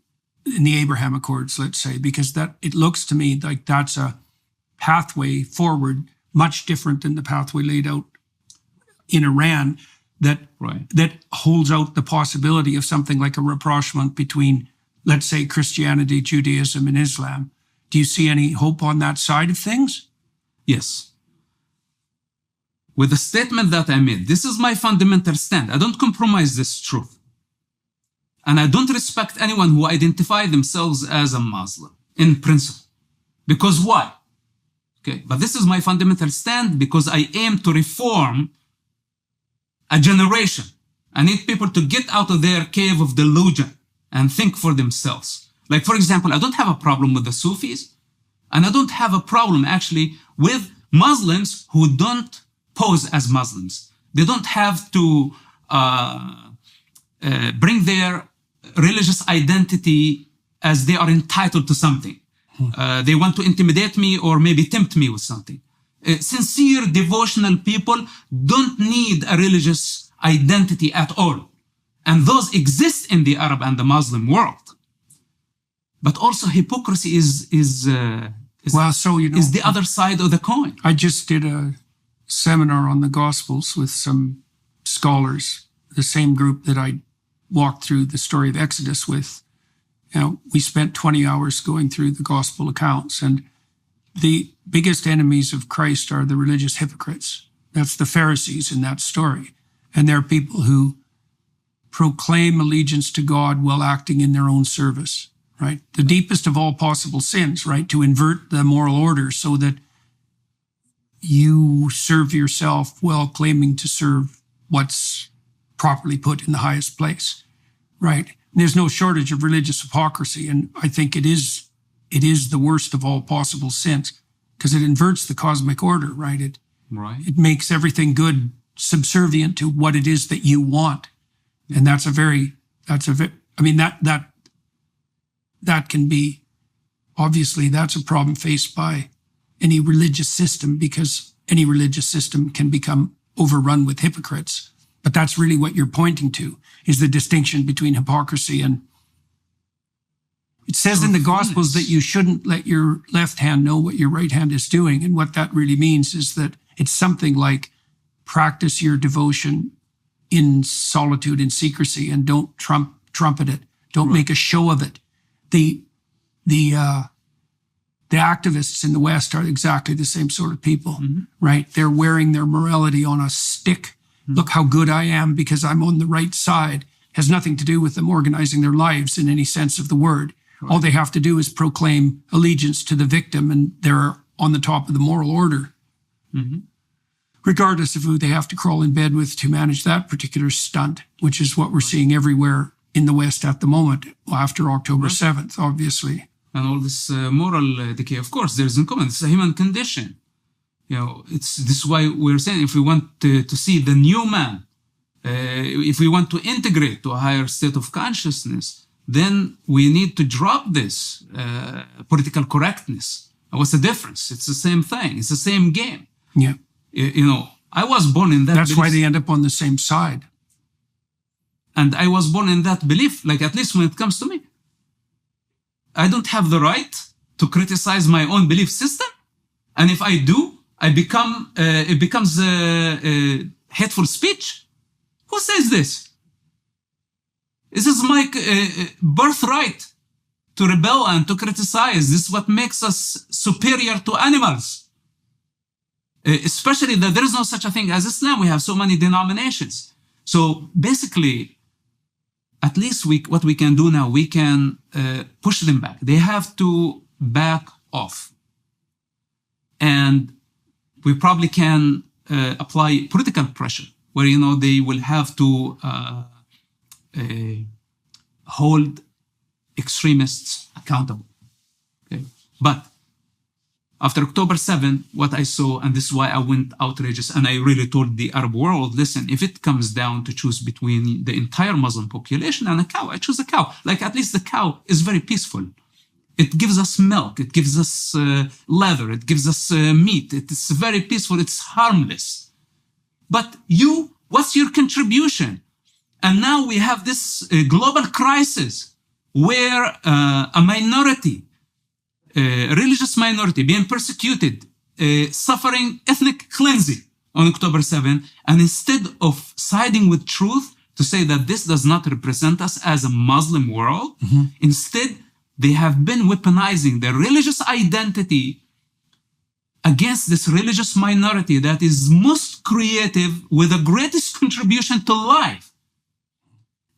Abraham Accords, let's say, because that it looks to me like that's a pathway forward, much different than the pathway laid out in Iran, that holds out the possibility of something like a rapprochement between, let's say, Christianity, Judaism, and Islam. Do you see any hope on that side of things? Yes. With the statement that I made, this is my fundamental stand. I don't compromise this truth. And I don't respect anyone who identifies themselves as a Muslim, in principle. Because why? Okay, but this is my fundamental stand because I aim to reform a generation. I need people to get out of their cave of delusion and think for themselves. Like, for example, I don't have a problem with the Sufis, and I don't have a problem actually with Muslims who don't pose as Muslims. They don't have to bring their religious identity as they are entitled to something. They want to intimidate me or maybe tempt me with something. Sincere, devotional people don't need a religious identity at all. And those exist in the Arab and the Muslim world. But also hypocrisy is the other side of the coin. I just did a seminar on the Gospels with some scholars, the same group that I walked through the story of Exodus with. You know, we spent 20 hours going through the Gospel accounts, and the biggest enemies of Christ are the religious hypocrites. That's the Pharisees in that story. And there are people who proclaim allegiance to God while acting in their own service, right? The deepest of all possible sins, right? To invert the moral order so that you serve yourself while claiming to serve what's properly put in the highest place, right? And there's no shortage of religious hypocrisy, and I think it is the worst of all possible sins because it inverts the cosmic order, right? It makes everything good subservient to what it is that you want. And that can be, obviously, that's a problem faced by any religious system because any religious system can become overrun with hypocrites. But that's really what you're pointing to, is the distinction between hypocrisy and... It says in the Gospels that you shouldn't let your left hand know what your right hand is doing. And what that really means is that it's something like practice your devotion in solitude and secrecy and don't trumpet it. Don't make a show of it. The activists in the West are exactly the same sort of people, right? They're wearing their morality on a stick. Look how good I am because I'm on the right side. Has nothing to do with them organizing their lives in any sense of the word. All they have to do is proclaim allegiance to the victim and they're on the top of the moral order. Regardless of who they have to crawl in bed with to manage that particular stunt, which is what we're seeing everywhere in the West at the moment, after October 7th, obviously. And all this moral decay, of course, there's in common. It's a human condition. This is why we're saying if we want to see the new man, if we want to integrate to a higher state of consciousness, then we need to drop this political correctness. What's the difference? It's the same thing. It's the same game. Yeah. I was born in that That's belief. why they end up on the same side. And I was born in that belief, like at least when it comes to me. I don't have the right to criticize my own belief system. And if I do, it becomes hateful speech. Who says this? This is my birthright to rebel and to criticize. This is what makes us superior to animals. Especially that there is no such a thing as Islam. We have so many denominations. So basically, at least what we can do now, we can push them back. They have to back off. And we probably can apply political pressure where, they will have to hold extremists accountable. Okay? But after October 7, what I saw, and this is why I went outrageous, and I really told the Arab world, listen, if it comes down to choose between the entire Muslim population and a cow, I choose a cow. Like, at least the cow is very peaceful. It gives us milk. It gives us leather. It gives us meat. It's very peaceful. It's harmless. But you, what's your contribution? And now we have this global crisis where a minority, religious minority being persecuted, suffering ethnic cleansing on October 7, and instead of siding with truth to say that this does not represent us as a Muslim world, instead they have been weaponizing their religious identity against this religious minority that is most creative with the greatest contribution to life.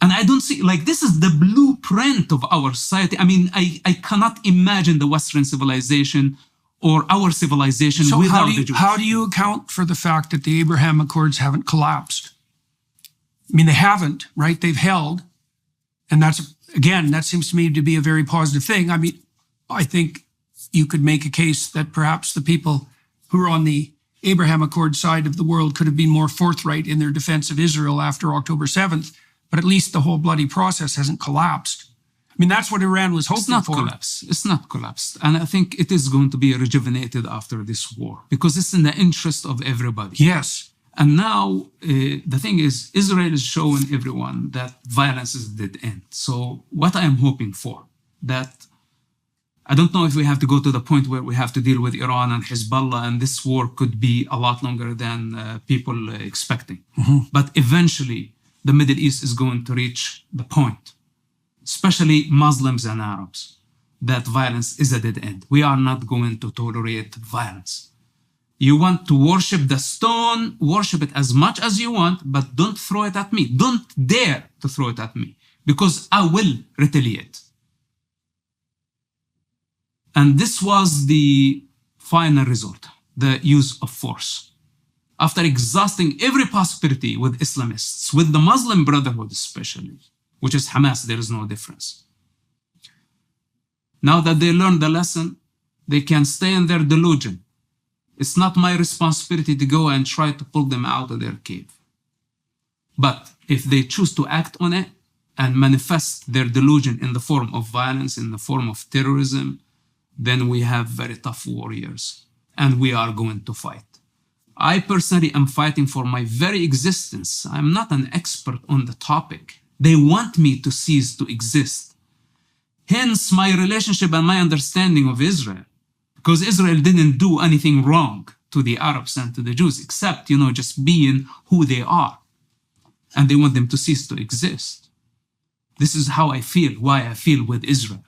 And I don't see, this is the blueprint of our society. I mean, I cannot imagine the Western civilization or our civilization without the Jews. How do you account for the fact that the Abraham Accords haven't collapsed? I mean, they haven't, right? They've held. And that's, again, that seems to me to be a very positive thing. I mean, I think you could make a case that perhaps the people who are on the Abraham Accord side of the world could have been more forthright in their defense of Israel after October 7th. But at least the whole bloody process hasn't collapsed. I mean, that's what Iran was hoping for. It's not collapsed. And I think it is going to be rejuvenated after this war because it's in the interest of everybody. Yes. And now the thing is, Israel is showing everyone that violence is a dead end. So what I am hoping for, that I don't know if we have to go to the point where we have to deal with Iran and Hezbollah, and this war could be a lot longer than people expecting. But eventually, the Middle East is going to reach the point, especially Muslims and Arabs, that violence is a dead end. We are not going to tolerate violence. You want to worship the stone, worship it as much as you want, but don't throw it at me. Don't dare to throw it at me, because I will retaliate. And this was the final resort, the use of force. After exhausting every possibility with Islamists, with the Muslim Brotherhood especially, which is Hamas, there is no difference. Now that they learned the lesson, they can stay in their delusion. It's not my responsibility to go and try to pull them out of their cave. But if they choose to act on it and manifest their delusion in the form of violence, in the form of terrorism, then we have very tough warriors, and we are going to fight. I personally am fighting for my very existence. I'm not an expert on the topic. They want me to cease to exist. Hence my relationship and my understanding of Israel. Because Israel didn't do anything wrong to the Arabs and to the Jews, except, just being who they are. And they want them to cease to exist. This is how I feel, why I feel with Israel.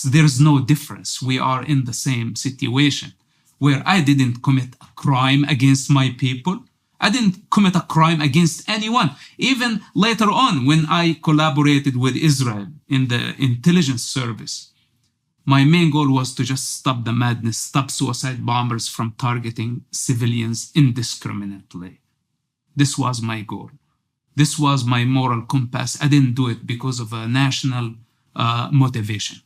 There's no difference. We are in the same situation where I didn't commit a crime against my people. I didn't commit a crime against anyone. Even later on, when I collaborated with Israel in the intelligence service, my main goal was to just stop the madness, stop suicide bombers from targeting civilians indiscriminately. This was my goal. This was my moral compass. I didn't do it because of a national motivation.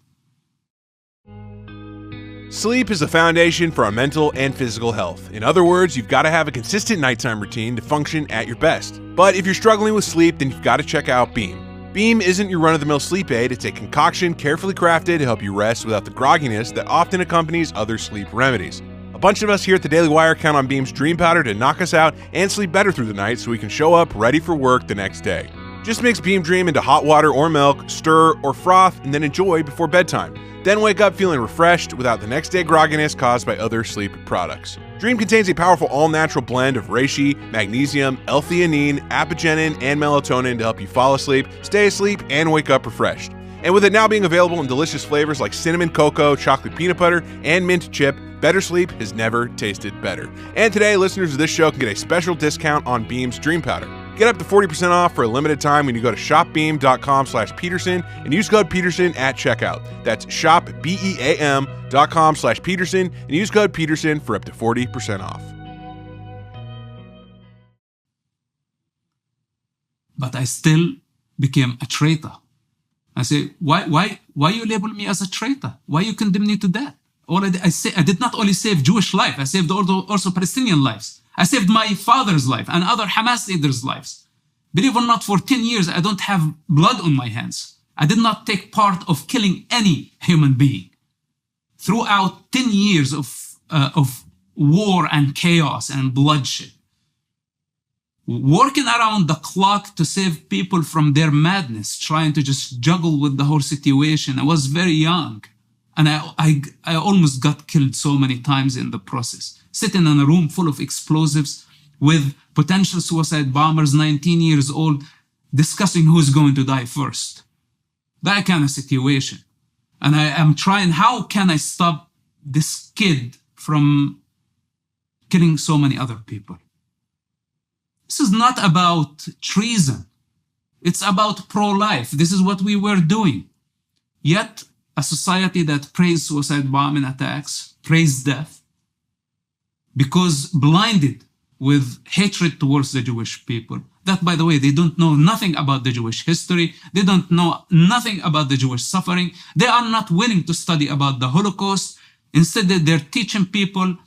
Sleep is the foundation for our mental and physical health. In other words, you've got to have a consistent nighttime routine to function at your best. But if you're struggling with sleep, then you've got to check out Beam. Beam isn't your run-of-the-mill sleep aid. It's a concoction carefully crafted to help you rest without the grogginess that often accompanies other sleep remedies. A bunch of us here at the Daily Wire count on Beam's Dream Powder to knock us out and sleep better through the night so we can show up ready for work the next day. Just mix Beam Dream into hot water or milk, stir or froth, and then enjoy before bedtime. Then wake up feeling refreshed without the next day grogginess caused by other sleep products. Dream contains a powerful all-natural blend of reishi, magnesium, L-theanine, apigenin, and melatonin to help you fall asleep, stay asleep, and wake up refreshed. And with it now being available in delicious flavors like cinnamon cocoa, chocolate peanut butter, and mint chip, better sleep has never tasted better. And today, listeners of this show can get a special discount on Beam's Dream Powder. Get up to 40% off for a limited time when you go to shopbeam.com/Peterson and use code Peterson at checkout. That's shopbeam.com/Peterson and use code Peterson for up to 40% off. But I still became a traitor. I say, why you label me as a traitor? Why you condemn me to death? I did not only save Jewish life, I saved also Palestinian lives. I saved my father's life and other Hamas leaders' lives. Believe it or not, for 10 years, I don't have blood on my hands. I did not take part of killing any human being. Throughout 10 years of war and chaos and bloodshed, working around the clock to save people from their madness, trying to just juggle with the whole situation. I was very young, and I almost got killed so many times in the process. Sitting in a room full of explosives with potential suicide bombers, 19 years old, discussing who's going to die first. That kind of situation. And I am trying, how can I stop this kid from killing so many other people? This is not about treason. It's about pro-life. This is what we were doing. Yet, a society that praised suicide bombing attacks, praised death, because blinded with hatred towards the Jewish people. That, by the way, they don't know nothing about the Jewish history. They don't know nothing about the Jewish suffering. They are not willing to study about the Holocaust. Instead, they're teaching people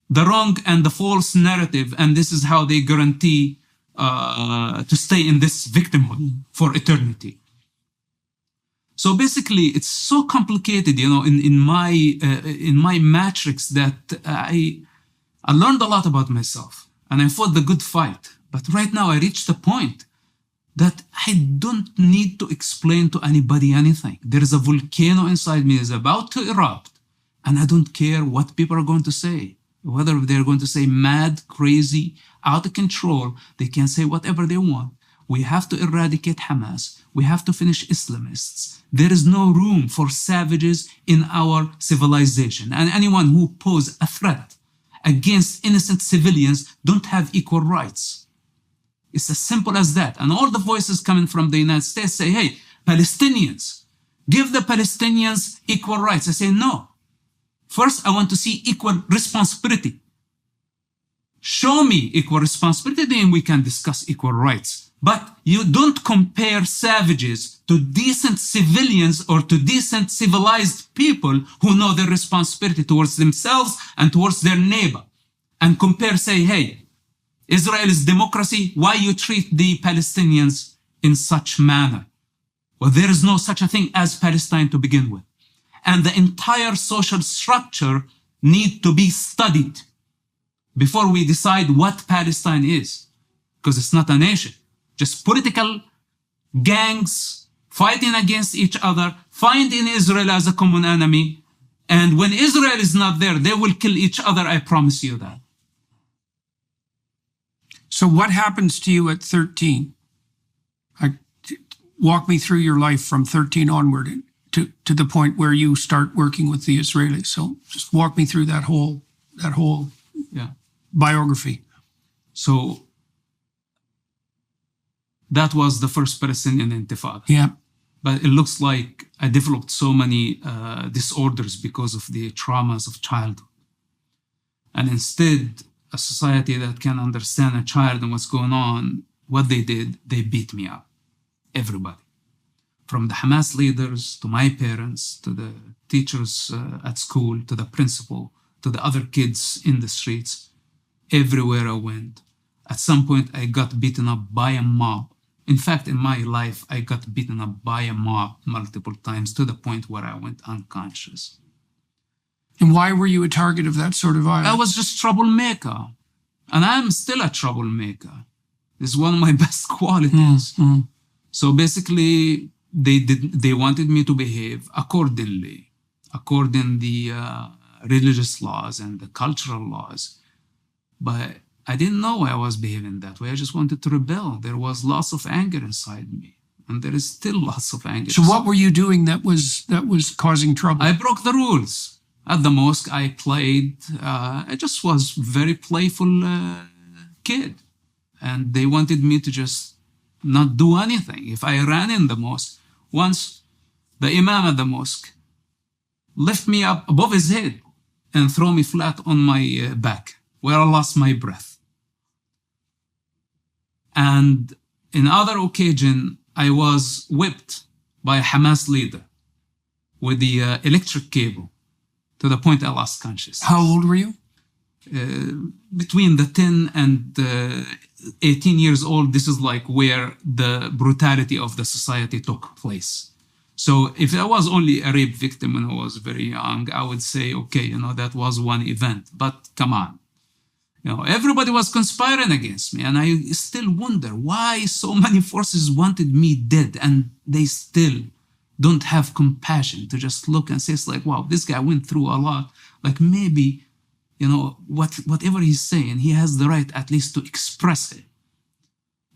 the wrong and the false narrative, and this is how they guarantee to stay in this victimhood for eternity. So basically, it's so complicated, in my matrix that I learned a lot about myself, and I fought the good fight. But right now, I reached a point that I don't need to explain to anybody anything. There is a volcano inside me that is about to erupt, and I don't care what people are going to say. Whether they're going to say mad, crazy, out of control, they can say whatever they want. We have to eradicate Hamas. We have to finish Islamists. There is no room for savages in our civilization. And anyone who poses a threat against innocent civilians don't have equal rights. It's as simple as that. And all the voices coming from the United States say, hey, Palestinians, give the Palestinians equal rights. I say, no. First, I want to see equal responsibility. Show me equal responsibility, then we can discuss equal rights. But you don't compare savages to decent civilians or to decent civilized people who know their responsibility towards themselves and towards their neighbor. And compare, say, hey, Israel is democracy, why you treat the Palestinians in such manner? Well, there is no such a thing as Palestine to begin with. And the entire social structure need to be studied before we decide what Palestine is, because it's not a nation. Just political gangs fighting against each other, finding Israel as a common enemy. And when Israel is not there, they will kill each other, I promise you that. So what happens to you at 13? Walk me through your life from 13 onward to the point where you start working with the Israelis. So just walk me through that whole biography. So that was the first Palestinian Intifada. Yeah. But it looks like I developed so many disorders because of the traumas of childhood. And instead, a society that can understand a child and what's going on, what they did, they beat me up. Everybody. From the Hamas leaders, to my parents, to the teachers at school, to the principal, to the other kids in the streets. Everywhere I went. At some point, I got beaten up by a mob. In fact, in my life, I got beaten up by a mob multiple times to the point where I went unconscious. And why were you a target of that sort of violence? I was just troublemaker. And I'm still a troublemaker. It's one of my best qualities. So basically, they wanted me to behave accordingly, according the religious laws and the cultural laws. But I didn't know I was behaving that way. I just wanted to rebel. There was lots of anger inside me. And there is still lots of anger. So what were you doing that was causing trouble? I broke the rules. At the mosque, I played. I just was very playful kid. And they wanted me to just not do anything. If I ran in the mosque, once the imam at the mosque lift me up above his head and throw me flat on my back, where I lost my breath. And in other occasion, I was whipped by a Hamas leader with the electric cable to the point I lost consciousness. How old were you? Between the 10 and 18 years old, this is like where the brutality of the society took place. So if I was only a rape victim when I was very young, I would say, okay, that was one event. But come on. Everybody was conspiring against me. And I still wonder why so many forces wanted me dead and they still don't have compassion to just look and say, it's like, wow, this guy went through a lot. Like maybe, whatever he's saying, he has the right at least to express it.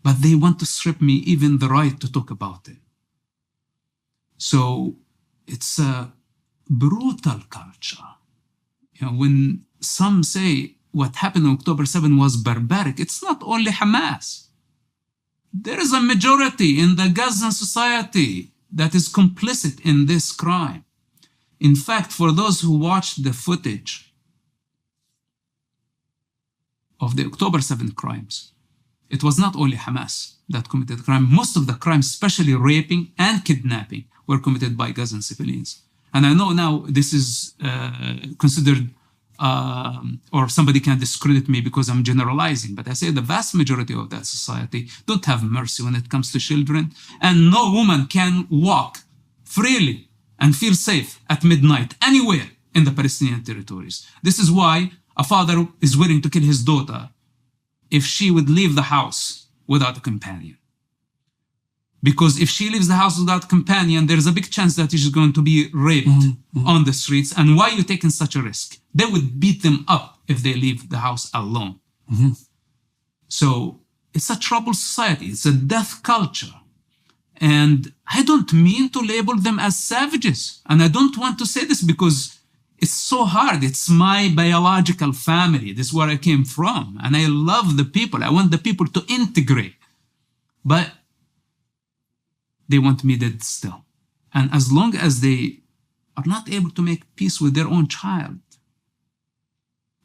But they want to strip me even the right to talk about it. So it's a brutal culture. When some say what happened on October 7 was barbaric, it's not only Hamas. There is a majority in the Gazan society that is complicit in this crime. In fact, for those who watched the footage of the October 7 crimes, it was not only Hamas that committed crime. Most of the crimes, especially raping and kidnapping, were committed by Gazan civilians. And I know now this is considered, or somebody can discredit me because I'm generalizing, but I say the vast majority of that society don't have mercy when it comes to children. And no woman can walk freely and feel safe at midnight anywhere in the Palestinian territories. This is why a father is willing to kill his daughter if she would leave the house without a companion. Because if she leaves the house without a companion, there's a big chance that she's going to be raped on the streets. And why are you taking such a risk? They would beat them up if they leave the house alone. So it's a troubled society. It's a death culture. And I don't mean to label them as savages. And I don't want to say this because it's so hard. It's my biological family. This is where I came from. And I love the people. I want the people to integrate. But they want me dead still. And as long as they are not able to make peace with their own child,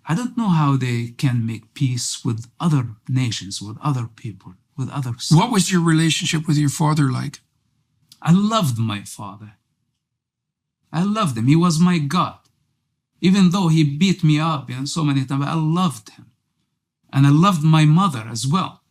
I don't know how they can make peace with other nations, with other people, with others. What was your relationship with your father like? I loved my father. I loved him. He was my God. Even though he beat me up so many times, I loved him. And I loved my mother as well.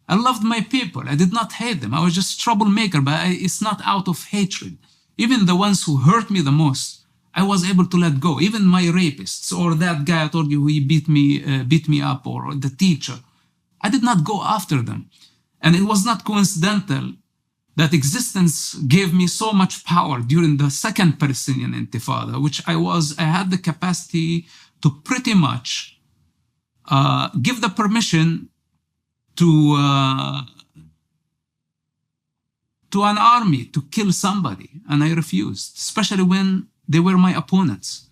I loved my people. I did not hate them. I was just a troublemaker, but it's not out of hatred. Even the ones who hurt me the most, I was able to let go. Even my rapists, or that guy I told you who beat me up, or the teacher, I did not go after them. And it was not coincidental that existence gave me so much power during the second Palestinian Intifada, which I had the capacity to pretty much give the permission to an army to kill somebody, and I refused, especially when they were my opponents.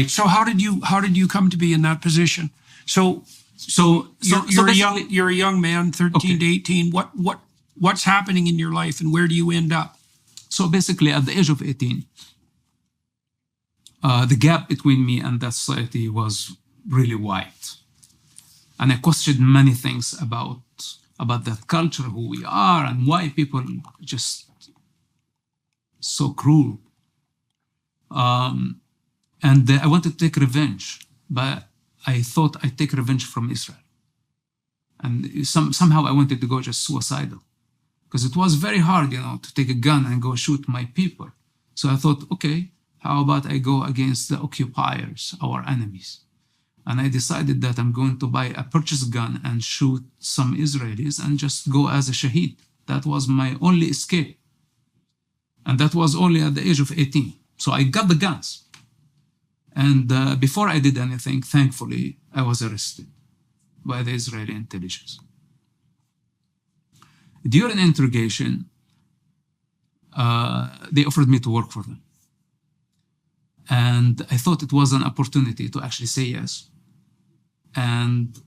So how did you come to be in that position? So you're a young man, 13 to 18. What's happening in your life, and where do you end up? So basically, at the age of 18, the gap between me and that society was really wide. And I questioned many things about that culture, who we are, and why people just so cruel. And I wanted to take revenge, but I thought I'd take revenge from Israel. And somehow I wanted to go just suicidal, because it was very hard, to take a gun and go shoot my people. So I thought, okay, how about I go against the occupiers, our enemies? And I decided that I'm going to buy a purchased gun and shoot some Israelis and just go as a shaheed. That was my only escape. And that was only at the age of 18. So I got the guns. And before I did anything, thankfully, I was arrested by the Israeli intelligence. During interrogation, they offered me to work for them. And I thought it was an opportunity to actually say yes and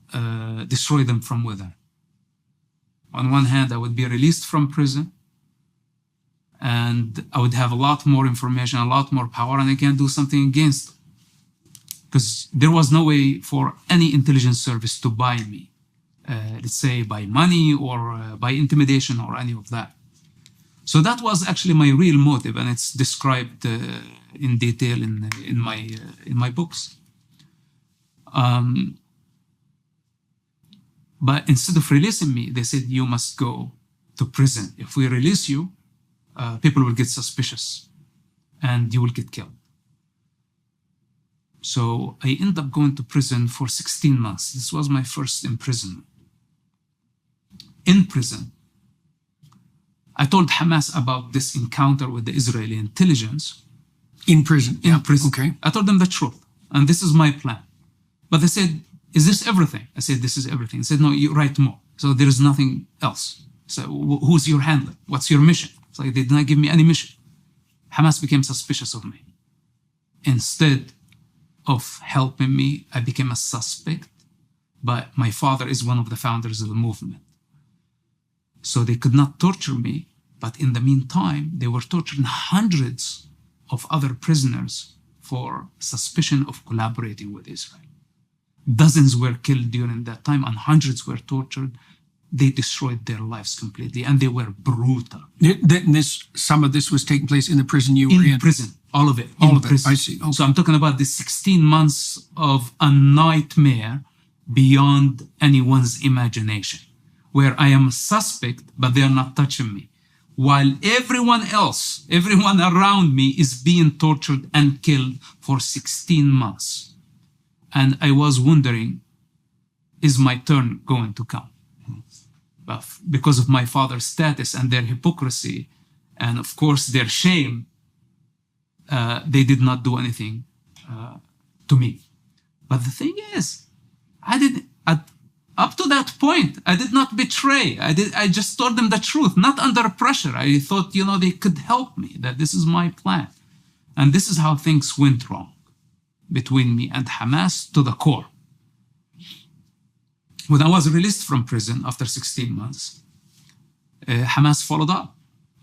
destroy them from within. On one hand, I would be released from prison, and I would have a lot more information, a lot more power, and I can do something against them. Because there was no way for any intelligence service to buy me, let's say by money or by intimidation or any of that. So that was actually my real motive, and it's described in detail in my books. But instead of releasing me, they said, you must go to prison. If we release you, people will get suspicious and you will get killed. So I ended up going to prison for 16 months. This was my first imprisonment. In prison, I told Hamas about this encounter with the Israeli intelligence. In prison? In prison. Okay. I told them the truth, and this is my plan. But they said, is this everything? I said, this is everything. They said, no, you write more. So there is nothing else. So who's your handler? What's your mission? It's like they did not give me any mission. Hamas became suspicious of me. Instead of helping me, I became a suspect. But my father is one of the founders of the movement. So they could not torture me. But in the meantime, they were torturing hundreds of other prisoners for suspicion of collaborating with Israel. Dozens were killed during that time, and hundreds were tortured. They destroyed their lives completely, and they were brutal. Some of this was taking place in the prison you were in? In prison, all of it. All of it, I see. Okay. So I'm talking about the 16 months of a nightmare beyond anyone's imagination, where I am a suspect, but they are not touching me. While everyone else, everyone around me is being tortured and killed for 16 months. And I was wondering, is my turn going to come? But because of my father's status and their hypocrisy, and of course their shame, they did not do anything to me. But the thing is, up to that point, I did not betray. I just told them the truth, not under pressure. I thought, they could help me, that this is my plan. And this is how things went wrong. between me and Hamas to the core. When I was released from prison after 16 months, Hamas followed up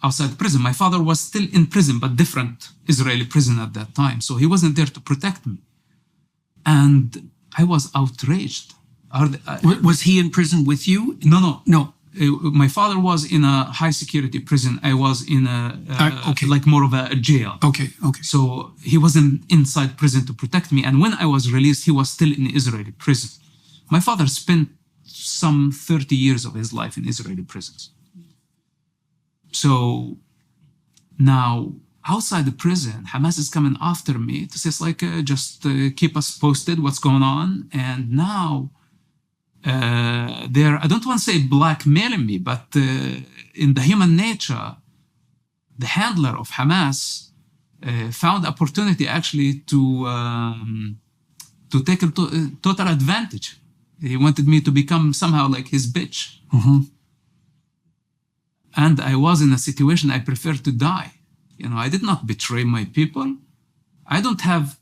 outside prison. My father was still in prison, but different Israeli prison at that time. So he wasn't there to protect me. And I was outraged. Was he in prison with you? No. My father was in a high security prison. I was in like more of a jail. Okay. So he wasn't inside prison to protect me. And when I was released, he was still in Israeli prison. My father spent some 30 years of his life in Israeli prisons. So now outside the prison, Hamas is coming after me to say, just keep us posted what's going on. And now I don't want to say blackmailing me, but in the human nature, the handler of Hamas found opportunity actually to take a total advantage. He wanted me to become somehow like his bitch. Mm-hmm. And I was in a situation I preferred to die. I did not betray my people. I don't have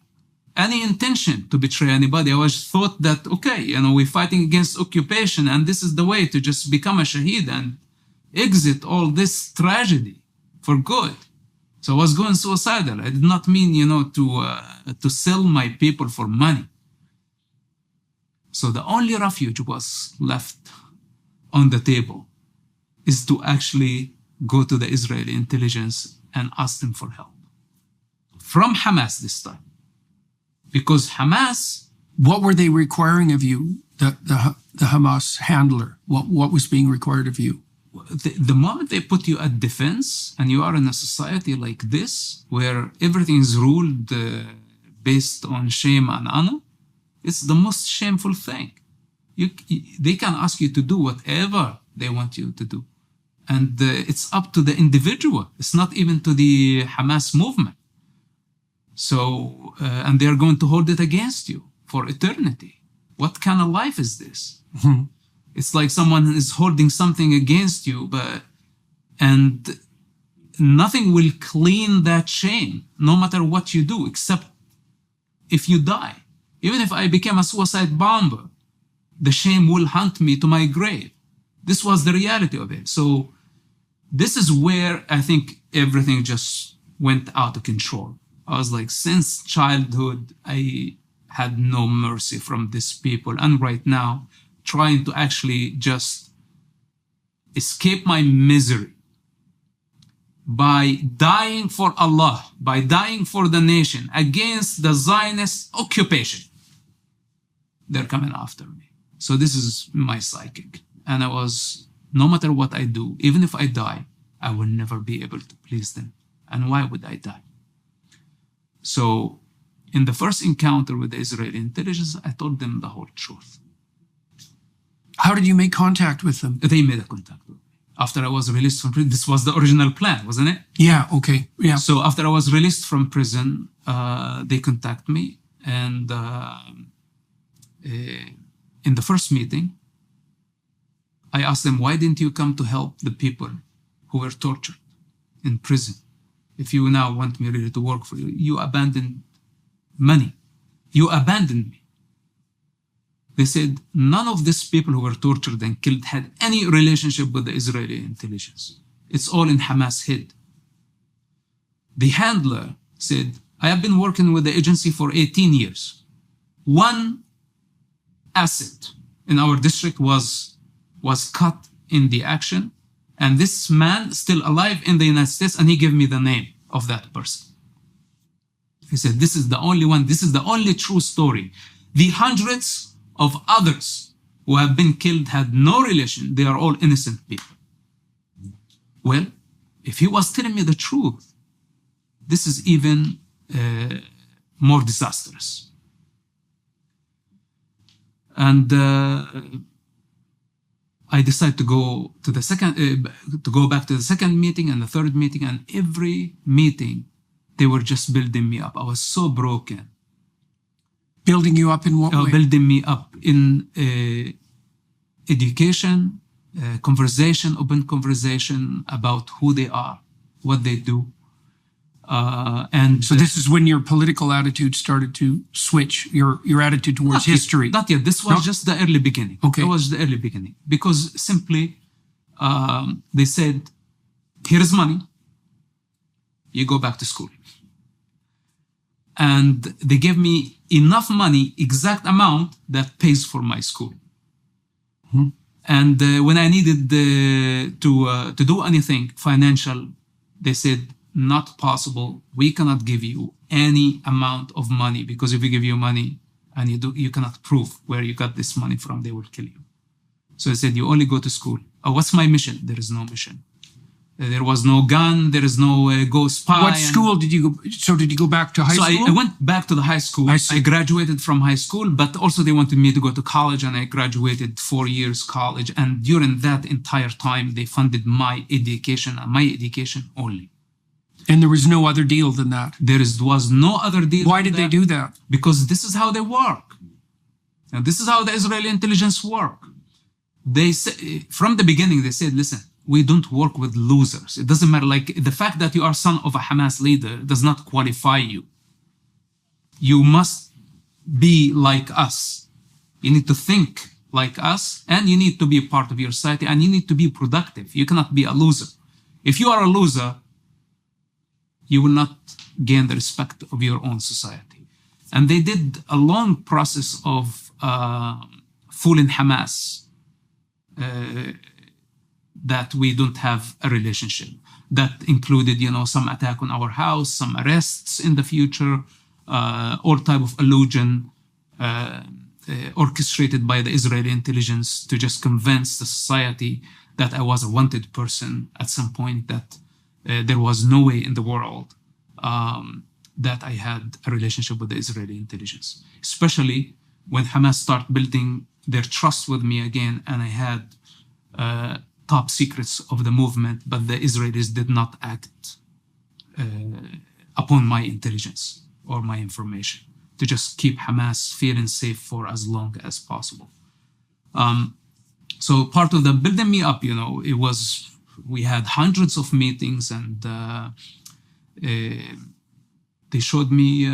any intention to betray anybody. I was thought that, we're fighting against occupation and this is the way to just become a shaheed and exit all this tragedy for good. So I was going suicidal. I did not mean, to sell my people for money. So the only refuge was left on the table is to actually go to the Israeli intelligence and ask them for help. From Hamas this time. Because Hamas... What were they requiring of you, the Hamas handler? What was being required of you? The moment they put you at defense and you are in a society like this, where everything is ruled based on shame and honor, it's the most shameful thing. They can ask you to do whatever they want you to do. And it's up to the individual. It's not even to the Hamas movement. So, and they're going to hold it against you for eternity. What kind of life is this? Mm-hmm. It's like someone is holding something against you, and nothing will clean that shame, no matter what you do, except if you die. Even if I became a suicide bomber, the shame will hunt me to my grave. This was the reality of it. So this is where I think everything just went out of control. I was like, since childhood, I had no mercy from these people. And right now, trying to actually just escape my misery by dying for Allah, by dying for the nation against the Zionist occupation. They're coming after me. So this is my psychic. And I was, no matter what I do, even if I die, I will never be able to please them. And why would I die? So in the first encounter with the Israeli intelligence, I told them the whole truth. How did you make contact with them? They made a contact with me. After I was released from prison, this was the original plan, wasn't it? Yeah, okay, yeah. So after I was released from prison, they contacted me. And in the first meeting, I asked them, why didn't you come to help the people who were tortured in prison? If you now want me really to work for you, you abandoned money. You abandoned me. They said, none of these people who were tortured and killed had any relationship with the Israeli intelligence. It's all in Hamas' head. The handler said, I have been working with the agency for 18 years. One asset in our district was cut in the action, and this man still alive in the United States, and he gave me the name of that person. He said, this is the only one, this is the only true story. The hundreds of others who have been killed had no relation. They are all innocent people. Well, if he was telling me the truth, this is even more disastrous. And I decided to go to the go back to the second meeting and the third meeting, and every meeting they were just building me up. I was so broken. Building you up in what way? Building me up in education, conversation, open conversation about who they are, what they do. And So this is when your political attitude started to switch, your attitude towards history. Not yet. This was just the early beginning. Okay. It was the early beginning. Because simply, they said, here's money. You go back to school. And they gave me enough money, exact amount that pays for my school. Mm-hmm. And when I needed to do anything financial, they said, not possible. We cannot give you any amount of money, because if we give you money and you cannot prove where you got this money from, they will kill you. So they said, you only go to school. Oh, what's my mission? There is no mission. There was no gun. There is no go spy. What school did you go? So did you go back to high school? So I went back to the high school. I graduated from high school, but also they wanted me to go to college, and I graduated 4 years college. And during that entire time, they funded my education only. And there was no other deal than that. There was no other deal. Why did they do that? Because this is how they work. And this is how the Israeli intelligence work. They say, from the beginning, they said, listen, we don't work with losers. It doesn't matter. Like, the fact that you are son of a Hamas leader does not qualify you. You must be like us. You need to think like us, and you need to be a part of your society, and you need to be productive. You cannot be a loser. If you are a loser, you will not gain the respect of your own society. And they did a long process of fooling Hamas that we don't have a relationship. That included, some attack on our house, some arrests in the future, all type of illusion orchestrated by the Israeli intelligence to just convince the society that I was a wanted person at some point, that there was no way in the world that I had a relationship with the Israeli intelligence, especially when Hamas started building their trust with me again, and I had top secrets of the movement, but the Israelis did not act upon my intelligence or my information to just keep Hamas feeling safe for as long as possible. So part of the building me up, it was, we had hundreds of meetings, and they showed me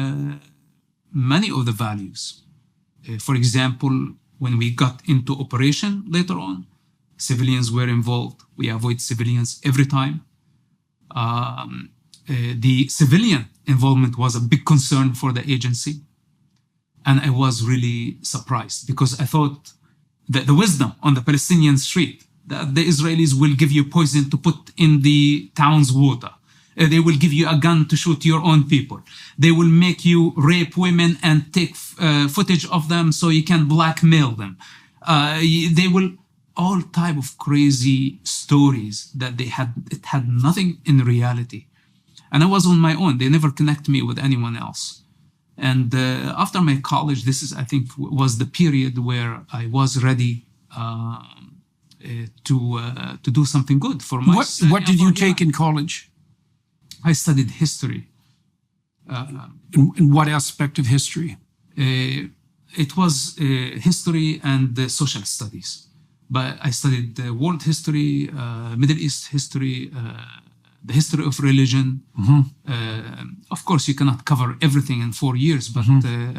many of the values. For example, when we got into operation later on, civilians were involved. We avoid civilians every time. The civilian involvement was a big concern for the agency. And I was really surprised, because I thought that the wisdom on the Palestinian street, that the Israelis will give you poison to put in the town's water. They will give you a gun to shoot your own people. They will make you rape women and take footage of them so you can blackmail them. They will, all type of crazy stories that it had nothing in reality. And I was on my own. They never connect me with anyone else. And after my college, this is, I think, was the period where I was ready to do something good for myself. What did you take in college? I studied history. In what aspect of history? It was history and social studies. But I studied world history, Middle East history, the history of religion. Mm-hmm. Of course, you cannot cover everything in 4 years, but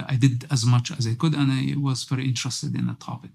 I did as much as I could, and I was very interested in the topic.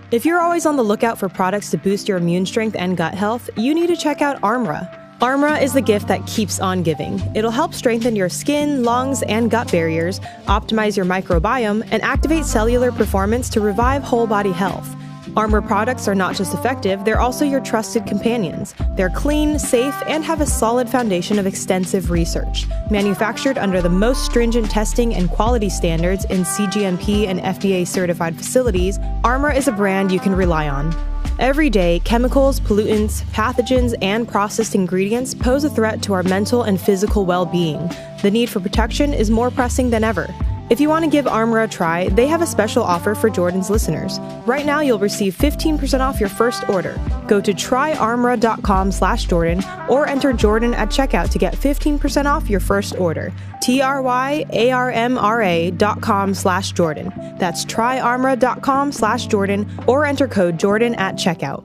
If you're always on the lookout for products to boost your immune strength and gut health, you need to check out Armra. Armra is the gift that keeps on giving. It'll help strengthen your skin, lungs, and gut barriers, optimize your microbiome, and activate cellular performance to revive whole body health. Armra products are not just effective, they're also your trusted companions. They're clean, safe, and have a solid foundation of extensive research. Manufactured under the most stringent testing and quality standards in CGMP and FDA certified facilities, Armra is a brand you can rely on. Every day, chemicals, pollutants, pathogens, and processed ingredients pose a threat to our mental and physical well-being. The need for protection is more pressing than ever. If you want to give Armra a try, they have a special offer for Jordan's listeners. Right now, you'll receive 15% off your first order. Go to tryarmra.com/Jordan or enter Jordan at checkout to get 15% off your first order. tryarmra.com/Jordan. That's tryarmra.com/Jordan or enter code Jordan at checkout.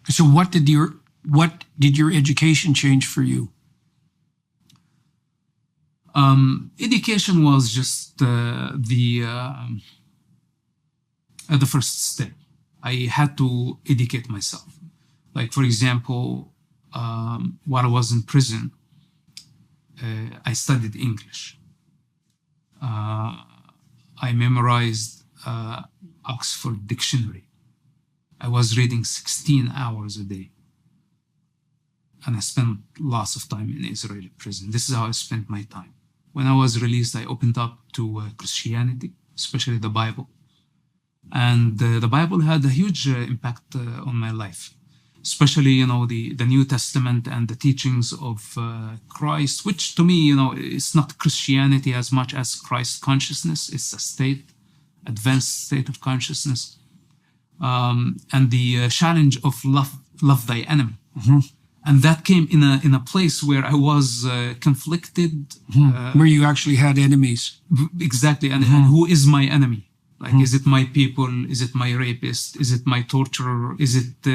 So what did what did your education change for you? Education was just the first step. I had to educate myself. Like, for example, while I was in prison, I studied English. I memorized Oxford Dictionary. I was reading 16 hours a day. And I spent lots of time in Israeli prison. This is how I spent my time. When I was released, I opened up to Christianity, especially the Bible. And the Bible had a huge impact on my life, especially, the New Testament and the teachings of Christ, which to me, it's not Christianity as much as Christ consciousness. It's a advanced state of consciousness. And the challenge of love thy enemy. Mm-hmm. And that came in a place where I was conflicted. Where you actually had enemies. Exactly. And who is my enemy? Like, is it my people? Is it my rapist? Is it my torturer? Is it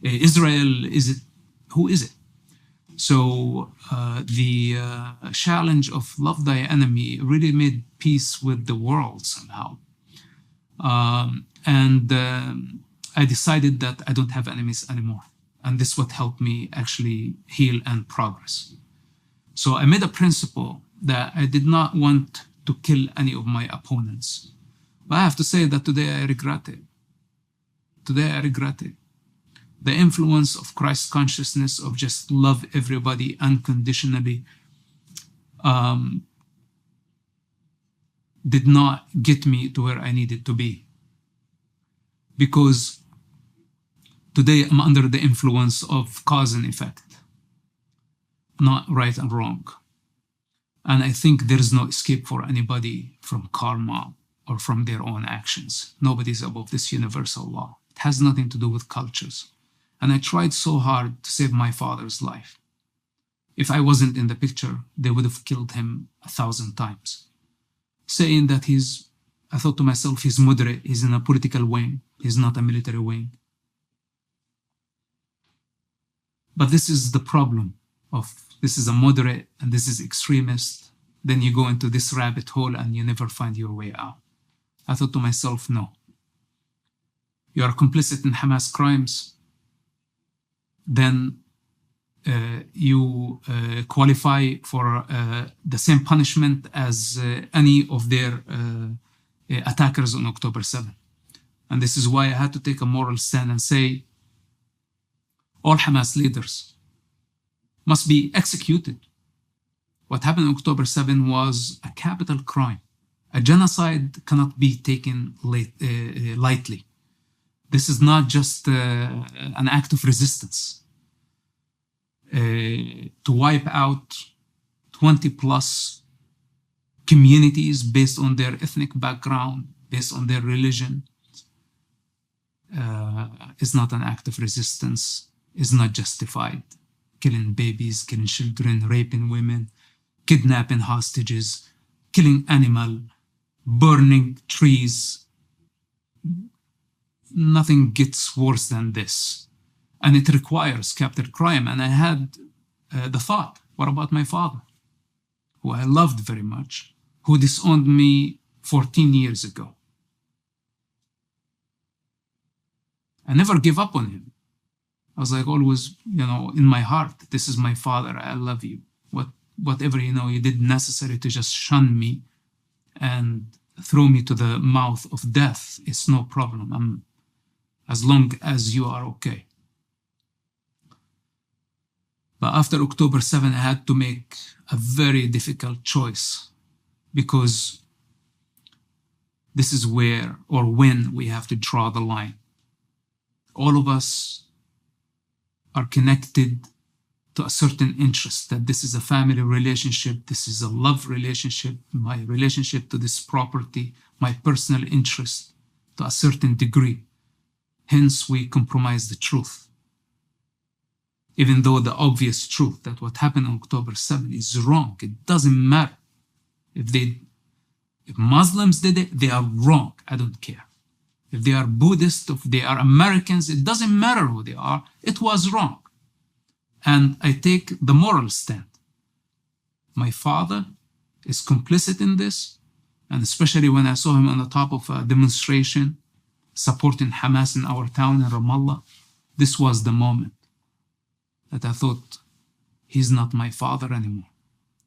Israel? Who is it? So the challenge of love thy enemy really made peace with the world somehow. And I decided that I don't have enemies anymore. And this is what helped me actually heal and progress. So I made a principle that I did not want to kill any of my opponents. But I have to say that today I regret it. Today I regret it. The influence of Christ consciousness, of just love everybody unconditionally, did not get me to where I needed to be. Because today I'm under the influence of cause and effect, not right and wrong. And I think there is no escape for anybody from karma or from their own actions. Nobody's above this universal law. It has nothing to do with cultures. And I tried so hard to save my father's life. If I wasn't in the picture, they would have killed him 1,000 times. Saying that I thought to myself, he's moderate, he's in a political wing, he's not a military wing. But this is the problem of, this is a moderate and this is extremist. Then you go into this rabbit hole and you never find your way out. I thought to myself, no. You are complicit in Hamas crimes, then you qualify for the same punishment as any of their attackers on October 7. And this is why I had to take a moral stand and say, all Hamas leaders must be executed. What happened on October 7 was a capital crime. A genocide cannot be taken lightly. This is not just an act of resistance. To wipe out 20 plus communities based on their ethnic background, based on their religion, is not an act of resistance, is not justified. Killing babies, killing children, raping women, kidnapping hostages, killing animals, burning trees. Nothing gets worse than this. And it requires capital crime. And I had the thought, what about my father, who I loved very much, who disowned me 14 years ago? I never gave up on him. I was like always, in my heart, this is my father, I love you. Whatever, you did necessary to just shun me and throw me to the mouth of death, it's no problem. As long as you are okay. But after October 7, I had to make a very difficult choice, because this is where or when we have to draw the line. All of us are connected to a certain interest, that this is a family relationship, this is a love relationship, my relationship to this property, my personal interest to a certain degree. Hence, we compromise the truth. Even though the obvious truth that what happened on October 7 is wrong, it doesn't matter. If Muslims did it, they are wrong. I don't care. If they are Buddhist, if they are Americans, it doesn't matter who they are. It was wrong. and I take the moral stand. My father is complicit in this, and especially when I saw him on the top of a demonstration supporting Hamas in our town in Ramallah, this was the moment that I thought, he's not my father anymore.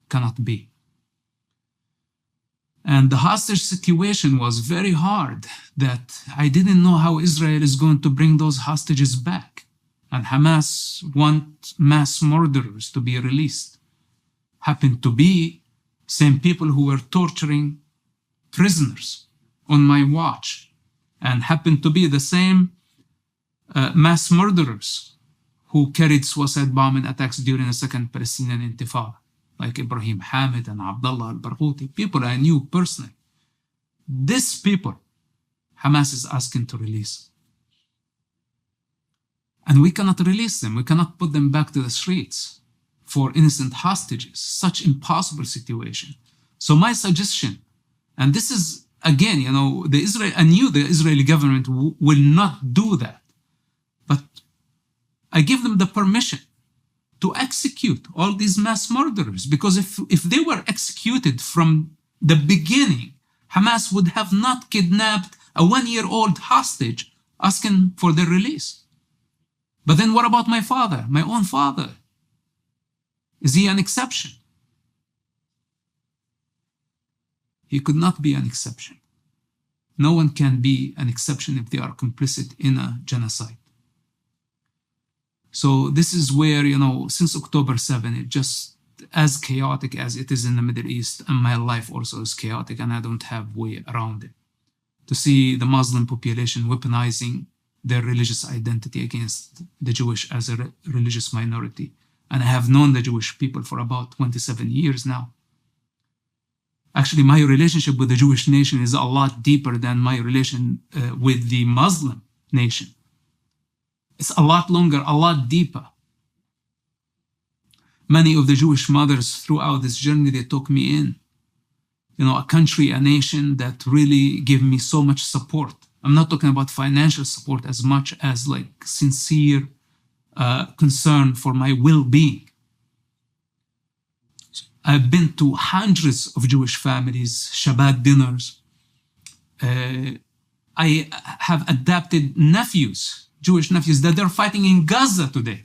Cannot be. And the hostage situation was very hard, that I didn't know how Israel is going to bring those hostages back. And Hamas want mass murderers to be released. Happened to be same people who were torturing prisoners on my watch, and happened to be the same mass murderers who carried suicide bombing attacks during the Second Palestinian Intifada, like Ibrahim Hamid and Abdullah al-Barghouti, people I knew personally. These people, Hamas is asking to release. And we cannot release them. We cannot put them back to the streets for innocent hostages. Such impossible situation. So my suggestion, and this is, again, you know, I knew the Israeli government will not do that. But I give them the permission to execute all these mass murderers, because if they were executed from the beginning, Hamas would have not kidnapped a 1-year-old hostage asking for their release. But then what about my father, my own father? Is he an exception? He could not be an exception. No one can be an exception if they are complicit in a genocide. So this is where, you know, since October 7, it just as chaotic as it is in the Middle East, and my life also is chaotic, and I don't have way around it. To see the Muslim population weaponizing their religious identity against the Jewish as a religious minority. And I have known the Jewish people for about 27 years now. Actually, my relationship with the Jewish nation is a lot deeper than my relation with the Muslim nation. It's a lot longer, a lot deeper. Many of the Jewish mothers throughout this journey, they took me in. You know, a country, a nation that really gave me so much support. I'm not talking about financial support as much as like sincere concern for my well-being. I've been to hundreds of Jewish families, Shabbat dinners. I have adopted nephews, Jewish nephews, that they're fighting in Gaza today.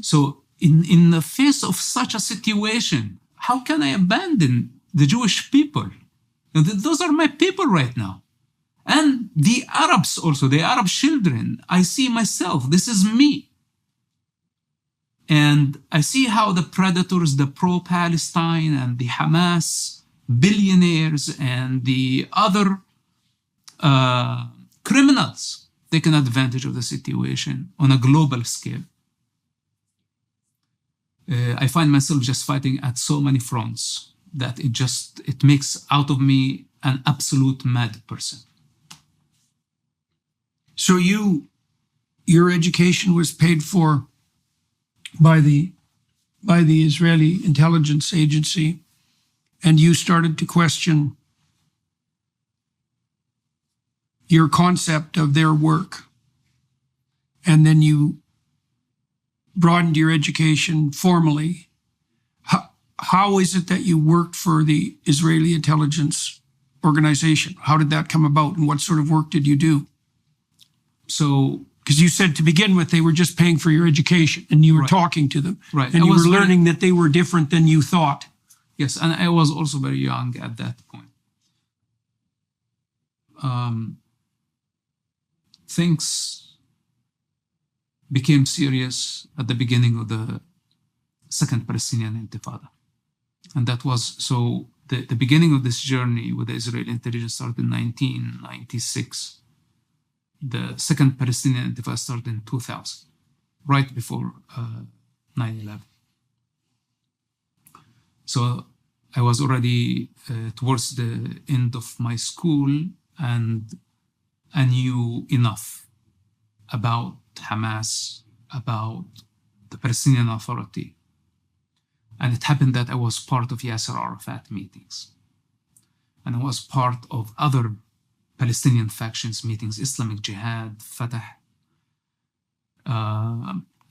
So in the face of such a situation, how can I abandon the Jewish people? Those are my people right now. And the Arabs also, the Arab children, I see myself, this is me. And I see how the predators, the pro-Palestine and the Hamas billionaires and the other criminals taking advantage of the situation on a global scale. I find myself just fighting at so many fronts that it makes out of me an absolute mad person. So your education was paid for by the Israeli intelligence agency, and you started to question your concept of their work, and then you broadened your education formally. How is it that you worked for the Israeli intelligence organization? How did that come about, and what sort of work did you do? So, because you said to begin with, they were just paying for your education, and you were talking to them, right. And you were learning that they were different than you thought. Yes, and I was also very young at that point. Things became serious at the beginning of the Second Palestinian Intifada. And that was, so the beginning of this journey with the Israeli intelligence started in 1996. The Second Palestinian Intifada started in 2000, right before 9/11. So I was already towards the end of my school, and I knew enough about Hamas, about the Palestinian Authority. And it happened that I was part of Yasser Arafat meetings. And I was part of other Palestinian factions meetings, Islamic Jihad, Fatah,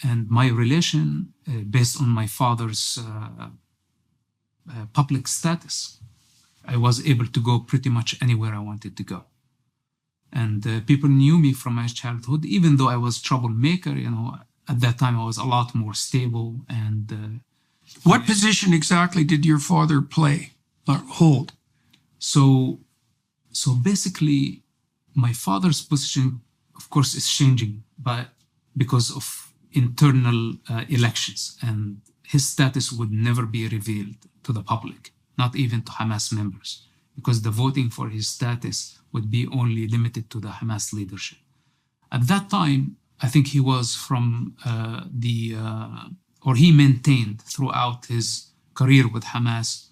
and my relation based on my father's public status. I was able to go pretty much anywhere I wanted to go. And people knew me from my childhood, even though I was troublemaker, you know, at that time I was a lot more stable. And what position exactly did your father play or hold? So basically, my father's position, of course, is changing, but because of internal elections, and his status would never be revealed to the public, not even to Hamas members, because the voting for his status would be only limited to the Hamas leadership. At that time, I think he was from he maintained throughout his career with Hamas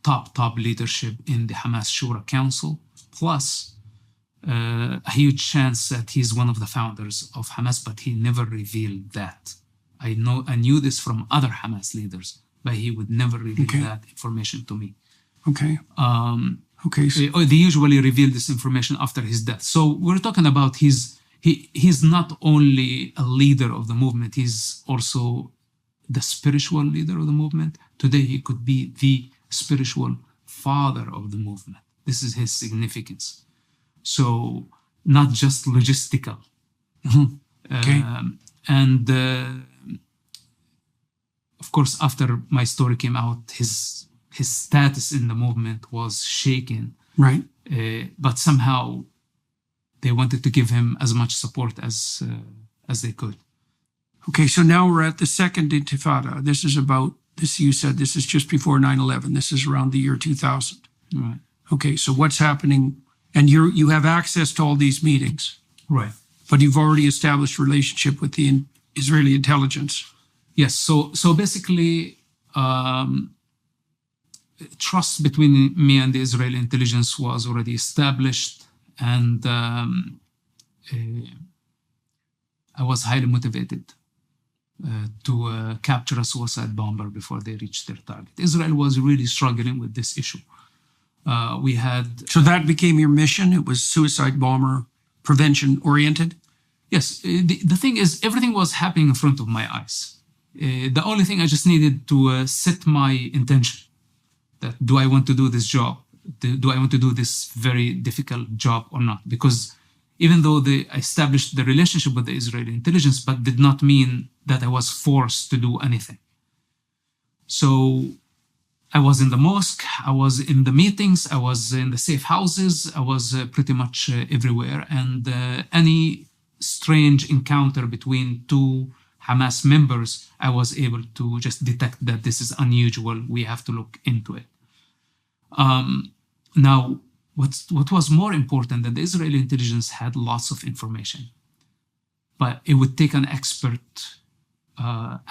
top leadership in the Hamas Shura Council, plus a huge chance that he's one of the founders of Hamas, but he never revealed that. I knew this from other Hamas leaders, but he would never reveal that information to me. Okay. They usually reveal this information after his death. So we're talking about he's not only a leader of the movement, he's also the spiritual leader of the movement. Today he could be the spiritual father of the movement. This is his significance. So not just logistical. And of course, after my story came out, his status in the movement was shaken. Right. But somehow they wanted to give him as much support as they could. Okay, so now we're at the second Intifada. This is about, you said this is just before 9/11. This is around the year 2000. Right. Okay, so what's happening? And you have access to all these meetings. Right. But you've already established relationship with the Israeli intelligence. Yes. So basically, trust between me and the Israeli intelligence was already established, and I was highly motivated to capture a suicide bomber before they reached their target. Israel was really struggling with this issue. So that became your mission? It was suicide bomber prevention oriented? Yes. The thing is, everything was happening in front of my eyes. The only thing I just needed to set my intention. That do I want to do this job? Do I want to do this very difficult job or not? Because even though I established the relationship with the Israeli intelligence, but did not mean that I was forced to do anything. So I was in the mosque, I was in the meetings, I was in the safe houses, I was pretty much everywhere. And any strange encounter between two Hamas members, I was able to just detect that this is unusual. We have to look into it. Now, what was more important, that the Israeli intelligence had lots of information, but it would take an expert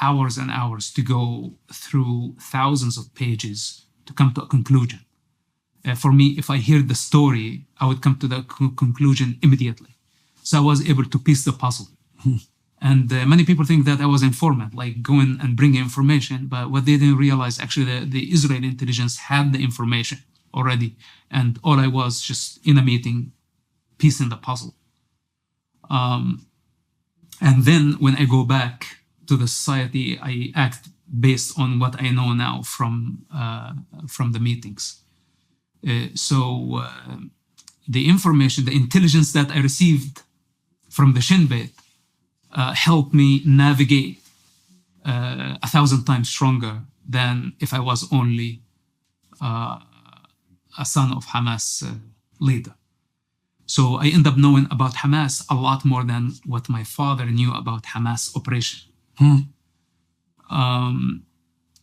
hours and hours to go through thousands of pages to come to a conclusion. For me, if I hear the story, I would come to the conclusion immediately. So I was able to piece the puzzle. And many people think that I was informant, like going and bringing information, but what they didn't realize, actually, the Israeli intelligence had the information already, and all I was just in a meeting, piecing the puzzle. And then when I go back to the society, I act based on what I know now from the meetings. The information, the intelligence that I received from the Shin Bet helped me navigate 1,000 times stronger than if I was only a son of Hamas leader. So I end up knowing about Hamas a lot more than what my father knew about Hamas operation.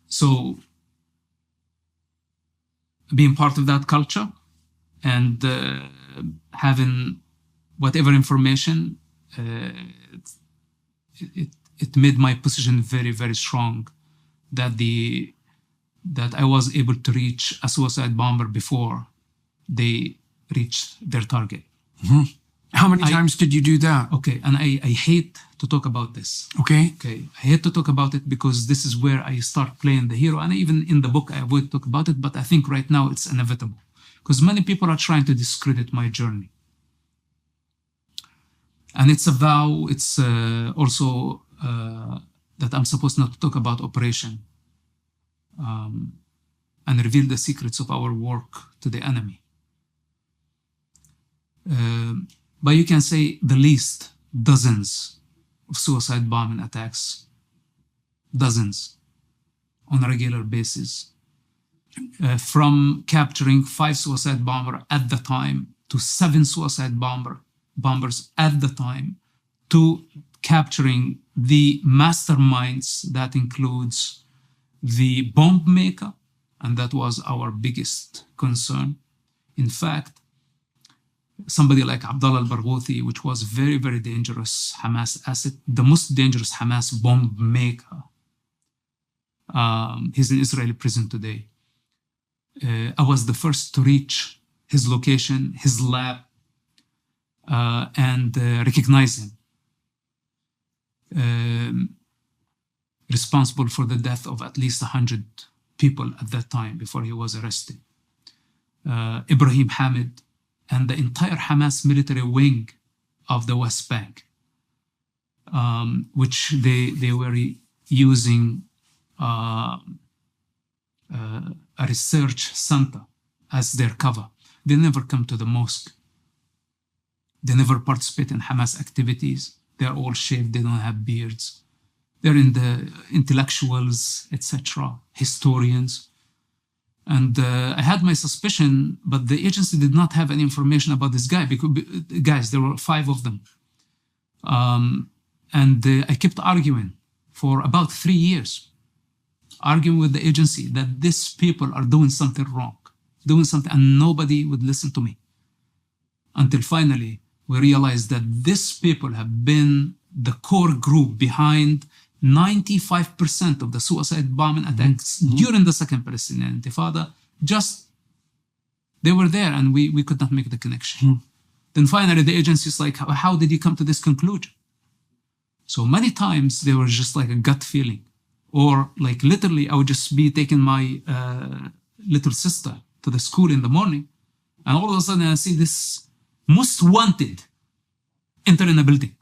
So being part of that culture and having whatever information, it made my position very, very strong, that I was able to reach a suicide bomber before they reached their target. How many times did you do that? Okay, and I hate to talk about this. Okay, I hate to talk about it because this is where I start playing the hero, and even in the book I avoid to talk about it, but I think right now it's inevitable because many people are trying to discredit my journey. And it's a vow, it's also that I'm supposed not to talk about operation and reveal the secrets of our work to the enemy. But you can say the least dozens of suicide bombing attacks, dozens on a regular basis, from capturing 5 suicide bombers at the time to 7 suicide bombers at the time, to capturing the masterminds that includes the bomb maker, and that was our biggest concern. In fact, somebody like Abdullah al-Barghouthi, which was very, very dangerous Hamas asset, the most dangerous Hamas bomb maker. He's in Israeli prison today. I was the first to reach his location, his lab, and recognize him. Responsible for the death of at least 100 people at that time before he was arrested. Ibrahim Hamid and the entire Hamas military wing of the West Bank, which they were using a research center as their cover. They never come to the mosque. They never participate in Hamas activities. They're all shaved, they don't have beards. They're in the intellectuals, etc., historians. And I had my suspicion, but the agency did not have any information about this guy. Because, guys, there were 5 of them. And I kept arguing for about 3 years, arguing with the agency that these people are doing something wrong, and nobody would listen to me. Until finally, we realized that these people have been the core group behind 95% of the suicide bombing attacks during the Second Palestinian Intifada. Just, they were there and we could not make the connection. Then finally the agency is like, how did you come to this conclusion? So many times they were just like a gut feeling. Or like literally I would just be taking my little sister to the school in the morning, and all of a sudden I see this most wanted enter in a building.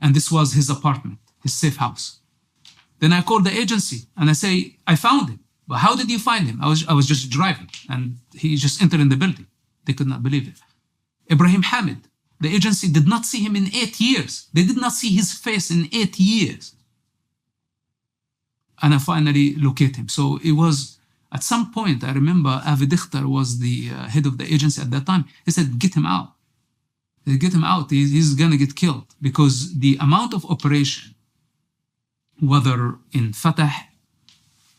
And this was his apartment, his safe house. Then I called the agency and I say, I found him. But how did you find him? I was just driving and he just entered in the building. They could not believe it. Ibrahim Hamid, the agency did not see him in 8 years. They did not see his face in 8 years. And I finally locate him. So it was, at some point, I remember Avi Dichter was the head of the agency at that time. He said, get him out. Get him out, he's going to get killed. Because the amount of operation, whether in Fatah,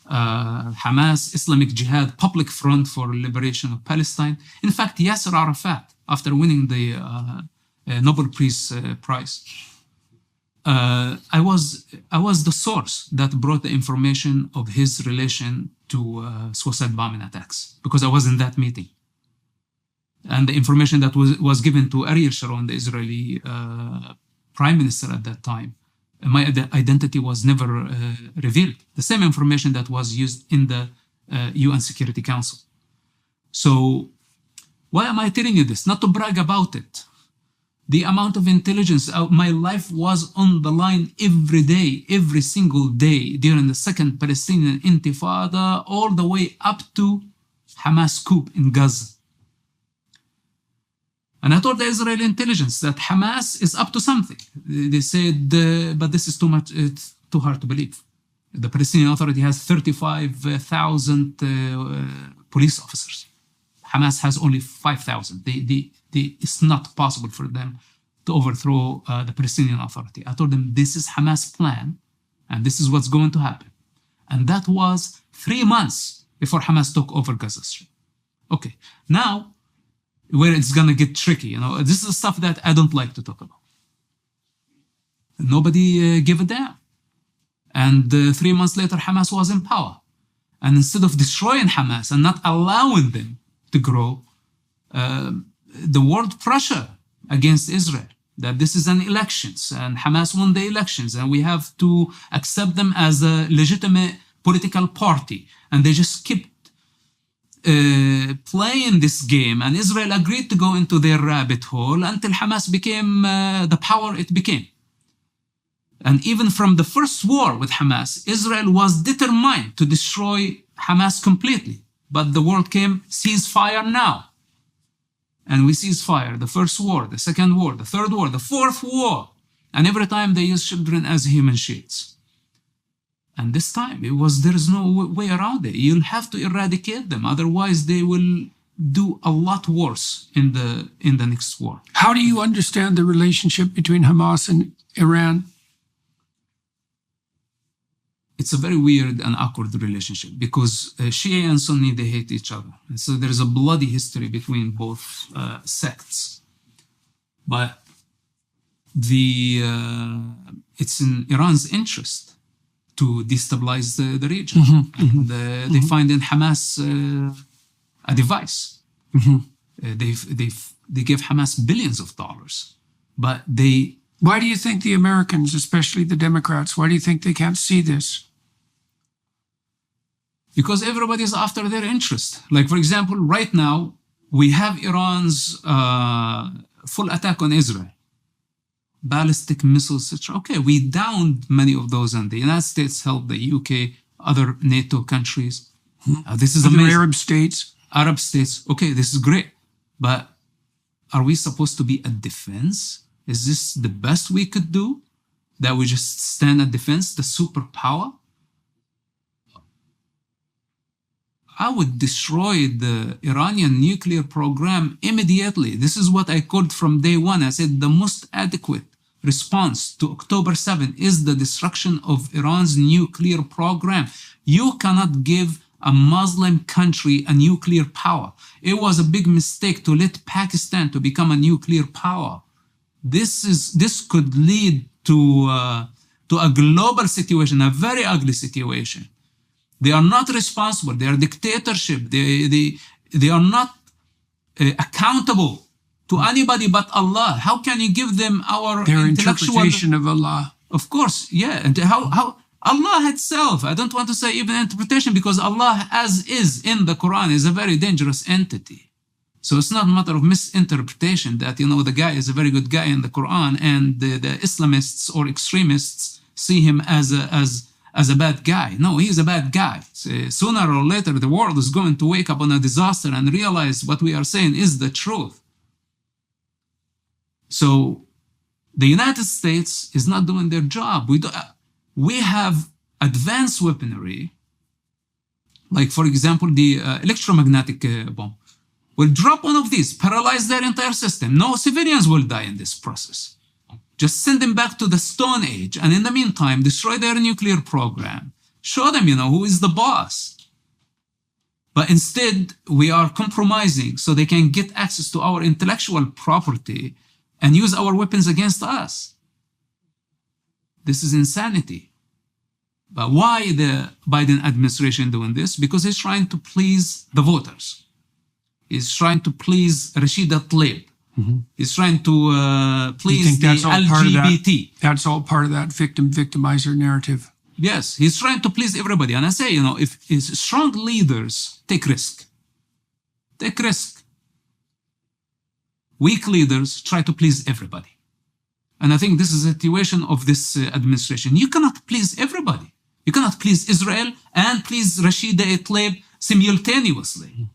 Hamas, Islamic Jihad, Public Front for Liberation of Palestine. In fact, Yasser Arafat, after winning the Nobel Peace Prize, I was the source that brought the information of his relation to suicide bombing attacks, because I was in that meeting. And the information that was given to Ariel Sharon, the Israeli prime minister at that time, my identity was never revealed. The same information that was used in the UN Security Council. So why am I telling you this? Not to brag about it. The amount of intelligence, my life was on the line every day, every single day during the Second Palestinian Intifada, all the way up to Hamas coup in Gaza. And I told the Israeli intelligence that Hamas is up to something. They said, but this is too much, it's too hard to believe. The Palestinian Authority has 35,000 police officers. Hamas has only 5,000. It's not possible for them to overthrow the Palestinian Authority. I told them, this is Hamas' plan, and this is what's going to happen. And that was 3 months before Hamas took over Gaza Strip. Okay, now, where it's going to get tricky. This is the stuff that I don't like to talk about. Nobody gave a damn. And 3 months later, Hamas was in power. And instead of destroying Hamas and not allowing them to grow, the world pressure against Israel, that this is an elections and Hamas won the elections and we have to accept them as a legitimate political party. And they just kept playing this game, and Israel agreed to go into their rabbit hole until Hamas became the power it became. And even from the first war with Hamas, Israel was determined to destroy Hamas completely. But the word came, ceasefire now. And we ceasefire, the first war, the second war, the third war, the fourth war. And every time they use children as human shields. And this time there is no way around it. You'll have to eradicate them. Otherwise, they will do a lot worse in the next war. How do you understand the relationship between Hamas and Iran? It's a very weird and awkward relationship because Shia and Sunni, they hate each other. And so there is a bloody history between both sects. But it's in Iran's interest to destabilize the region. And they find in Hamas a device. They give Hamas billions of dollars. But Why do you think the Americans, especially the Democrats, why do you think they can't see this? Because everybody is after their interest. Like, for example, right now, we have Iran's full attack on Israel. Ballistic missiles, etc. Okay, we downed many of those, and the United States helped the UK, other NATO countries. This is amazing. Arab states. Arab states. Okay, this is great. But are we supposed to be a defense? Is this the best we could do? That we just stand at defense, the superpower? I would destroy the Iranian nuclear program immediately. This is what I called from day one. I said the most adequate response to October 7 is the destruction of Iran's nuclear program. You cannot give a Muslim country a nuclear power. It was a big mistake to let Pakistan to become a nuclear power. This could lead to a global situation, a very ugly situation. They are not responsible. They are dictatorship. They are not accountable to anybody but Allah. How can you give them their interpretation of Allah? Of course, yeah. And how Allah itself, I don't want to say even interpretation, because Allah as is in the Quran is a very dangerous entity. So it's not a matter of misinterpretation that, the guy is a very good guy in the Quran and the Islamists or extremists see him as a bad guy. No, he is a bad guy. Sooner or later, the world is going to wake up on a disaster and realize what we are saying is the truth. So the United States is not doing their job. We have advanced weaponry, like, for example, the electromagnetic bomb. We'll drop one of these, paralyze their entire system. No civilians will die in this process. Just send them back to the Stone Age, and in the meantime, destroy their nuclear program. Show them, who is the boss. But instead, we are compromising so they can get access to our intellectual property and use our weapons against us. This is insanity. But why the Biden administration doing this? Because he's trying to please the voters. He's trying to please Rashida Tlaib. He's trying to please the LGBT. That's all part of that victimizer narrative. Yes, he's trying to please everybody. And I say, if strong leaders take risk. Take risk. Weak leaders try to please everybody. And I think this is a situation of this administration. You cannot please everybody. You cannot please Israel and please Rashida Tlaib simultaneously.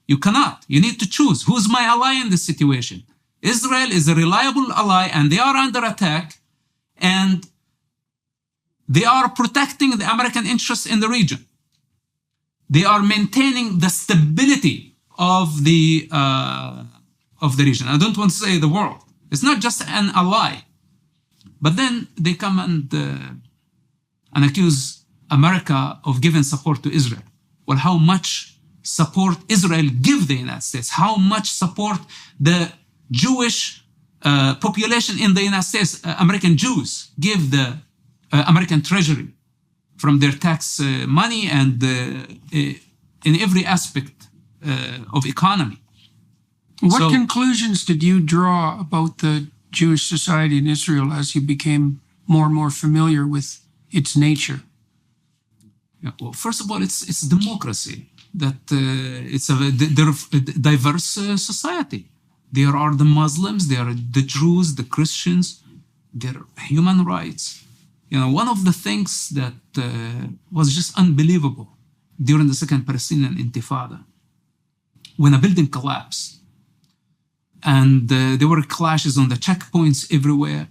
You cannot. You need to choose. Who's my ally in this situation? Israel is a reliable ally and they are under attack, and they are protecting the American interests in the region. They are maintaining the stability of the region. I don't want to say the world. It's not just an ally. But then they come and accuse America of giving support to Israel. Well, how much support Israel give the United States? How much support the Jewish population in the United States, American Jews, give the American Treasury from their tax money and in every aspect of economy. What conclusions did you draw about the Jewish society in Israel as you became more and more familiar with its nature? Yeah, well, first of all, it's democracy. That it's a diverse society. There are the Muslims, there are the Jews, the Christians, there are human rights. One of the things that was just unbelievable during the Second Palestinian Intifada, when a building collapsed, and there were clashes on the checkpoints everywhere,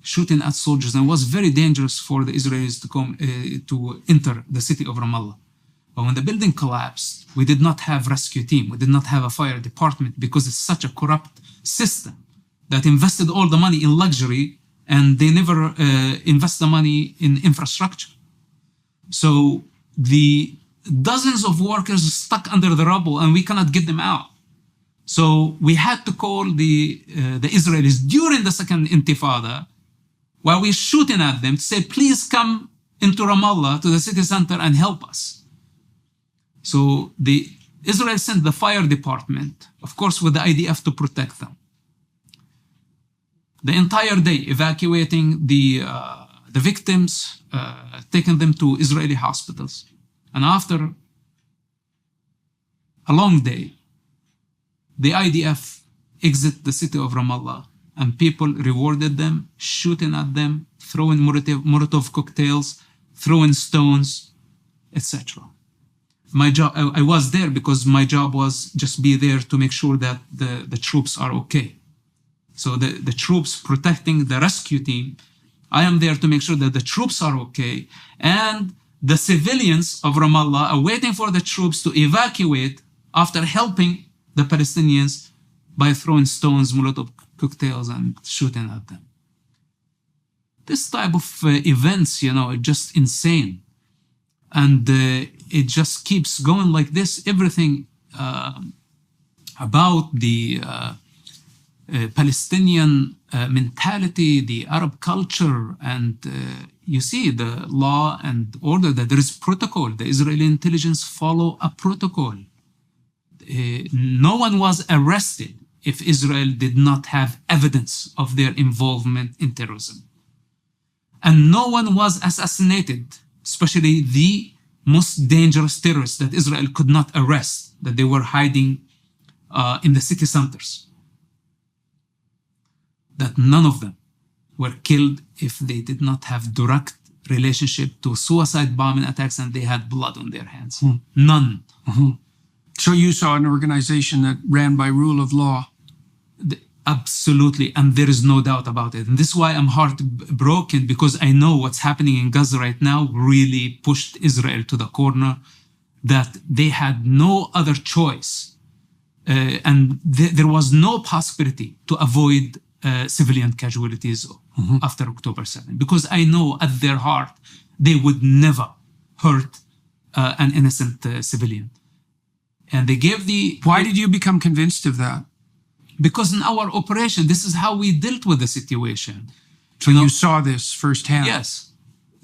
shooting at soldiers, and it was very dangerous for the Israelis to enter the city of Ramallah. But when the building collapsed, we did not have rescue team, we did not have a fire department, because it's such a corrupt system that invested all the money in luxury and they never invest the money in infrastructure. So the dozens of workers stuck under the rubble and we cannot get them out. So we had to call the Israelis during the Second Intifada, while we're shooting at them, to say, please come into Ramallah, to the city center, and help us. So the Israel sent the fire department, of course, with the IDF to protect them. The entire day, evacuating the victims, taking them to Israeli hospitals. And after a long day, the IDF exit the city of Ramallah, and people rewarded them, shooting at them, throwing Molotov cocktails, throwing stones, etc. My job, I was there because my job was just be there to make sure that the troops are okay. So the troops protecting the rescue team, I am there to make sure that the troops are okay, and the civilians of Ramallah are waiting for the troops to evacuate after helping the Palestinians by throwing stones, Molotov cocktails, and shooting at them. This type of events, it's just insane. And it just keeps going like this. Everything about the Palestinian mentality, the Arab culture, and you see the law and order, that there is protocol. The Israeli intelligence follow a protocol. No one was arrested if Israel did not have evidence of their involvement in terrorism. And no one was assassinated, especially the most dangerous terrorists that Israel could not arrest, that they were hiding in the city centers. That none of them were killed if they did not have direct relationship to suicide bombing attacks and they had blood on their hands. None. So you saw an organization that ran by rule of law. Absolutely, and there is no doubt about it. And this is why I'm heartbroken, because I know what's happening in Gaza right now really pushed Israel to the corner, that they had no other choice. And there was no possibility to avoid civilian casualties after October 7, because I know at their heart they would never hurt an innocent civilian. And they gave the... Why did you become convinced of that? Because in our operation, this is how we dealt with the situation. So you saw this firsthand? Yes.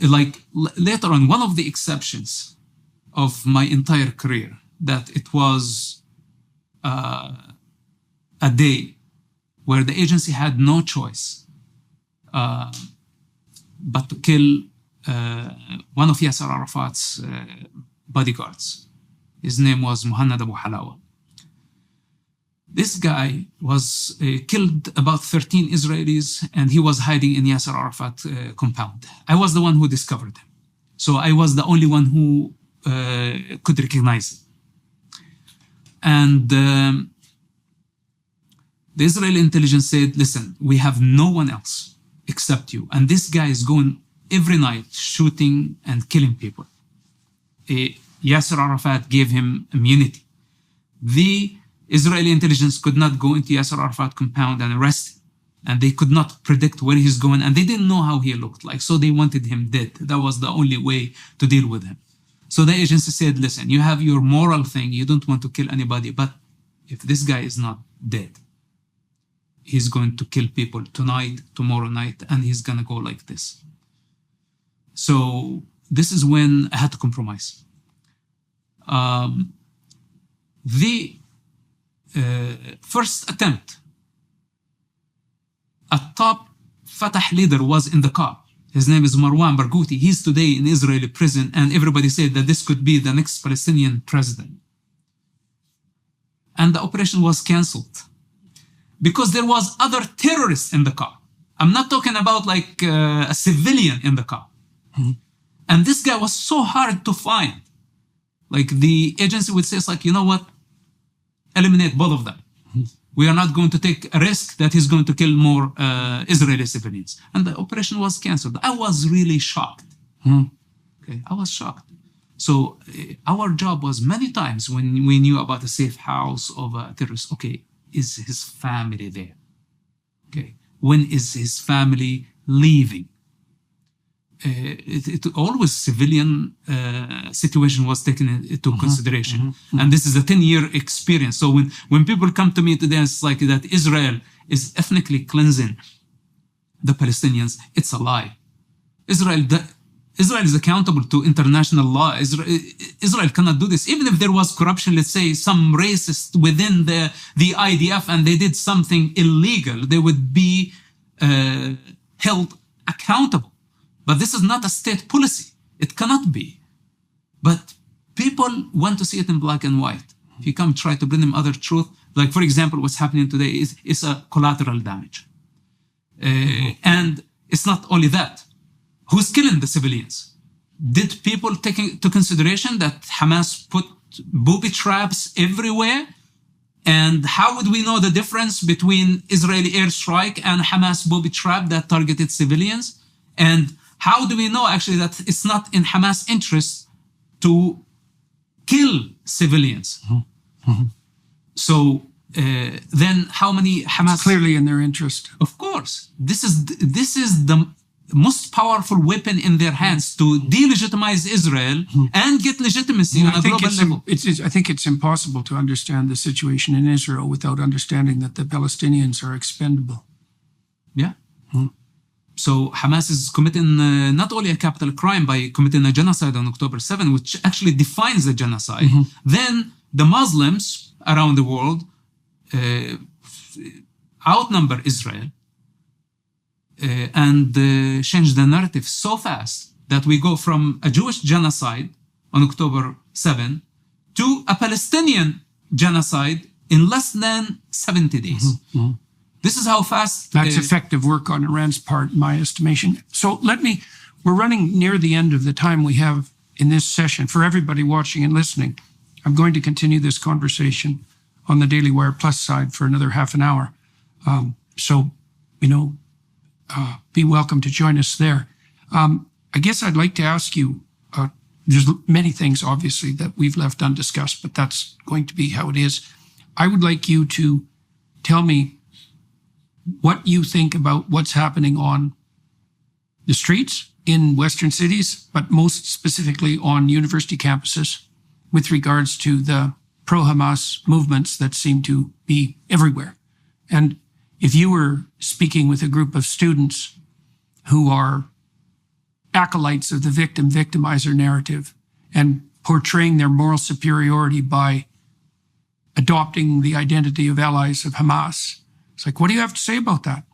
Like later on, one of the exceptions of my entire career, that it was a day where the agency had no choice but to kill one of Yasser Arafat's bodyguards. His name was Muhannad Abu Halawa. This guy was killed about 13 Israelis, and he was hiding in Yasser Arafat compound. I was the one who discovered him. So I was the only one who could recognize him. And the Israeli intelligence said, listen, we have no one else except you. And this guy is going every night shooting and killing people. Yasser Arafat gave him immunity. The Israeli intelligence could not go into Yasser Arafat compound and arrest him. And they could not predict where he's going. And they didn't know how he looked like. So they wanted him dead. That was the only way to deal with him. So the agency said, listen, you have your moral thing. You don't want to kill anybody. But if this guy is not dead, he's going to kill people tonight, tomorrow night, and he's going to go like this. So this is when I had to compromise. The first attempt, a top Fatah leader was in the car. His name is Marwan Barghouti. He's today in Israeli prison, and everybody said that this could be the next Palestinian president. And the operation was cancelled because there was other terrorists in the car. I'm not talking about like a civilian in the car. And this guy was so hard to find. Like the agency would say, it's like, you know what? Eliminate both of them. We are not going to take a risk that he's going to kill more Israeli civilians. And the operation was canceled. I was really shocked. Okay, I was shocked. So our job was many times when we knew about a safe house of a terrorist, okay, is his family there? Okay, when is his family leaving? It always civilian situation was taken into consideration. And this is a 10-year experience. So when people come to me today, it's like that Israel is ethnically cleansing the Palestinians. It's a lie. Israel is accountable to international law. Israel cannot do this. Even if there was corruption, let's say some racist within the IDF and they did something illegal, they would be held accountable. But this is not a state policy. It cannot be. But people want to see it in black and white. If you come try to bring them other truth, like for example, what's happening today is a collateral damage. And it's not only that. Who's killing the civilians? Did people take into consideration that Hamas put booby traps everywhere? And how would we know the difference between Israeli airstrike and Hamas booby trap that targeted civilians? And how do we know actually that it's not in Hamas' interest to kill civilians? So then how many Hamas... It's clearly in their interest. Of course. This is the most powerful weapon in their hands to delegitimize Israel and get legitimacy on a global level. I think it's impossible to understand the situation in Israel without understanding that the Palestinians are expendable. Yeah. So Hamas is committing not only a capital crime by committing a genocide on October 7, which actually defines the genocide. Then the Muslims around the world outnumber Israel and change the narrative so fast that we go from a Jewish genocide on October 7 to a Palestinian genocide in less than 70 days. This is how fast... That's effective work on Iran's part, in my estimation. So we're running near the end of the time we have in this session. For everybody watching and listening, I'm going to continue this conversation on the Daily Wire Plus side for another half an hour. Be welcome to join us there. I guess I'd like to ask you, there's many things, obviously, that we've left undiscussed, but that's going to be how it is. I would like you to tell me what you think about what's happening on the streets in Western cities, but most specifically on university campuses with regards to the pro-Hamas movements that seem to be everywhere. And if you were speaking with a group of students who are acolytes of the victim-victimizer narrative and portraying their moral superiority by adopting the identity of allies of Hamas, it's like, what do you have to say about that?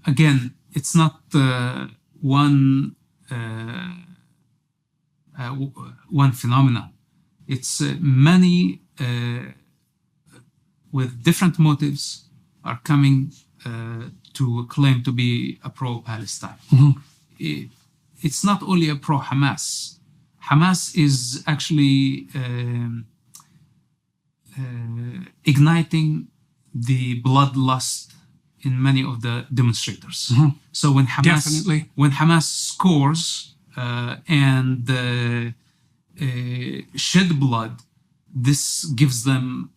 Again, it's not one phenomena. It's many with different motives are coming to claim to be a pro-Palestine. It's not only a pro-Hamas. Hamas is actually igniting the bloodlust in many of the demonstrators. So when Hamas scores and shed blood, this gives them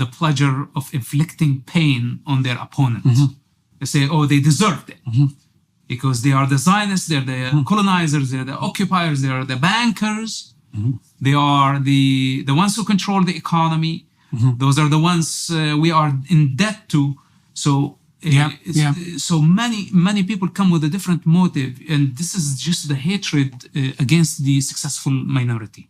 the pleasure of inflicting pain on their opponent. They say, oh, they deserved it. Because they are the Zionists, they're the colonizers, they're the occupiers, they are the bankers. They are the ones who control the economy. Those are the ones we are in debt to. So so many people come with a different motive, and this is just the hatred against the successful minority.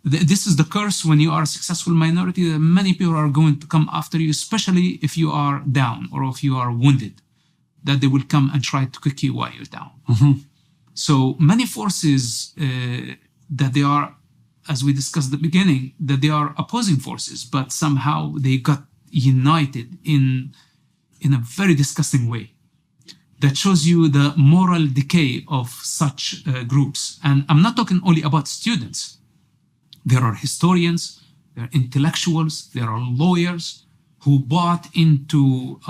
This is the curse when you are a successful minority. Many people are going to come after you, especially if you are down or if you are wounded, that they will come and try to kick you while you're down. So many forces that they are, as we discussed at the beginning, that they are opposing forces, but somehow they got united in a very disgusting way. that shows you the moral decay of such groups. And I'm not talking only about students. There are historians, there are intellectuals, there are lawyers who bought into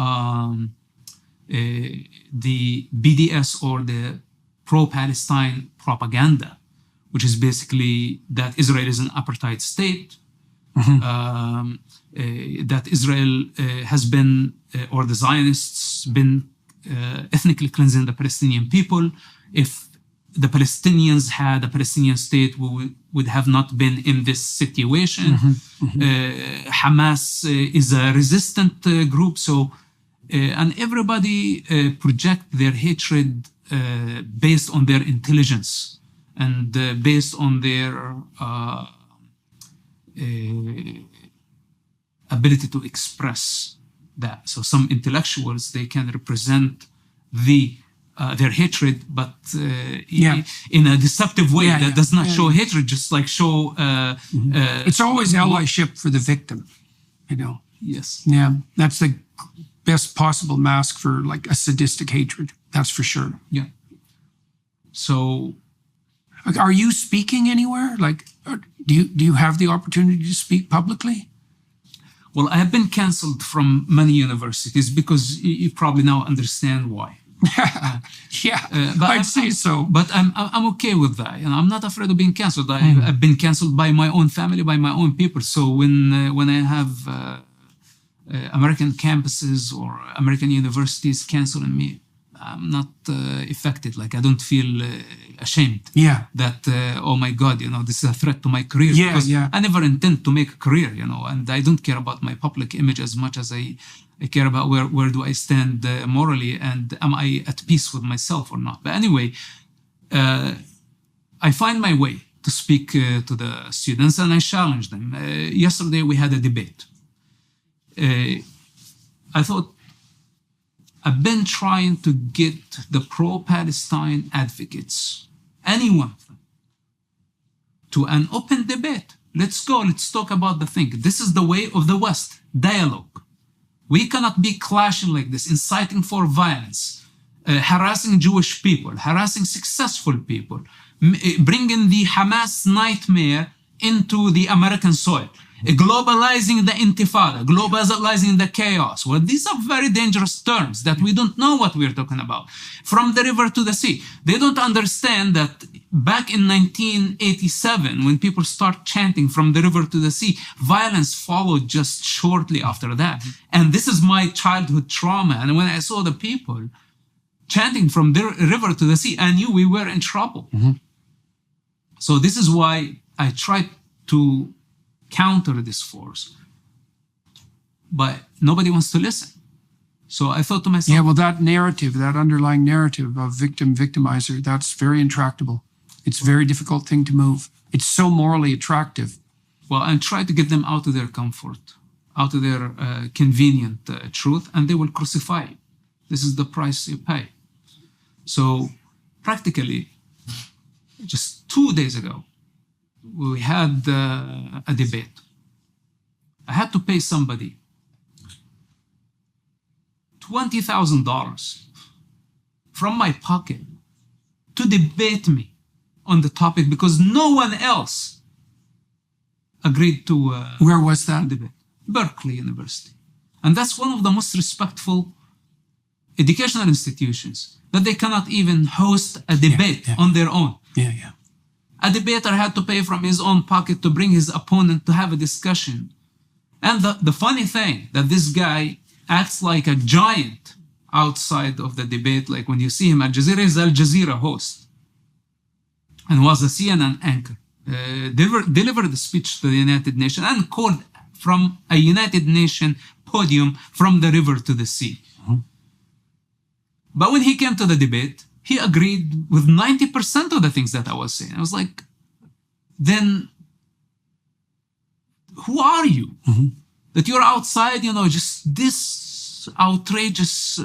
the BDS, or the pro-Palestine propaganda, which is basically that Israel is an apartheid state, that Israel has been, or the Zionists been ethnically cleansing the Palestinian people. If the Palestinians had a Palestinian state, we would have not been in this situation. Hamas is a resistant group. So, and everybody project their hatred based on their intelligence and based on their ability to express that. So some intellectuals, they can represent their hatred, but in a deceptive way that does not show hatred, just like show... it's always allyship for the victim, you know. Yes. Yeah, that's the best possible mask for like a sadistic hatred. That's for sure. Yeah. So... Are you speaking anywhere? Like, do you have the opportunity to speak publicly? Well, I have been canceled from many universities because you probably now understand why. But I'd say so. But I'm okay with that. You know, I'm not afraid of being canceled. I've been canceled by my own family, by my own people. So when I have American campuses or American universities canceling me, I'm not affected. Like, I don't feel ashamed. That oh my God, you know, this is a threat to my career. Because I never intend to make a career, you know, and I don't care about my public image as much as I care about where do I stand morally, and am I at peace with myself or not. But anyway, I find my way to speak to the students, and I challenge them. Yesterday we had a debate. I thought, I've been trying to get the pro-Palestine advocates, any one of them, to an open debate. Let's go, let's talk about the thing. This is the way of the West, dialogue. We cannot be clashing like this, inciting for violence, harassing Jewish people, harassing successful people, bringing the Hamas nightmare into the American soil. Globalizing the intifada, globalizing the chaos. Well, these are very dangerous terms that we don't know what we're talking about. From the river to the sea. They don't understand that back in 1987, when people start chanting from the river to the sea, violence followed just shortly after that. And this is my childhood trauma. And when I saw the people chanting from the river to the sea, I knew we were in trouble. So this is why I tried to counter this force, but nobody wants to listen. So I thought to myself, yeah, well, that narrative, that underlying narrative of victimizer, that's very intractable. It's a very difficult thing to move. It's so morally attractive. Well, I try to get them out of their comfort, out of their convenient truth, and they will crucify you. This is the price you pay. So practically, just 2 days ago, we had a debate. I had to pay somebody $20,000 from my pocket to debate me on the topic because no one else agreed to Where was that debate? Berkeley University. And that's one of the most respectful educational institutions that they cannot even host a debate on their own. A debater had to pay from his own pocket to bring his opponent to have a discussion. And the funny thing, that this guy acts like a giant outside of the debate. Like when you see him, Al Jazeera is Al Jazeera host and was a CNN anchor. Delivered a speech to the United Nations and called from a United Nations podium from the river to the sea. But when he came to the debate, he agreed with 90% of the things that I was saying. I was like, then who are you? That you're outside, you know, just this outrageous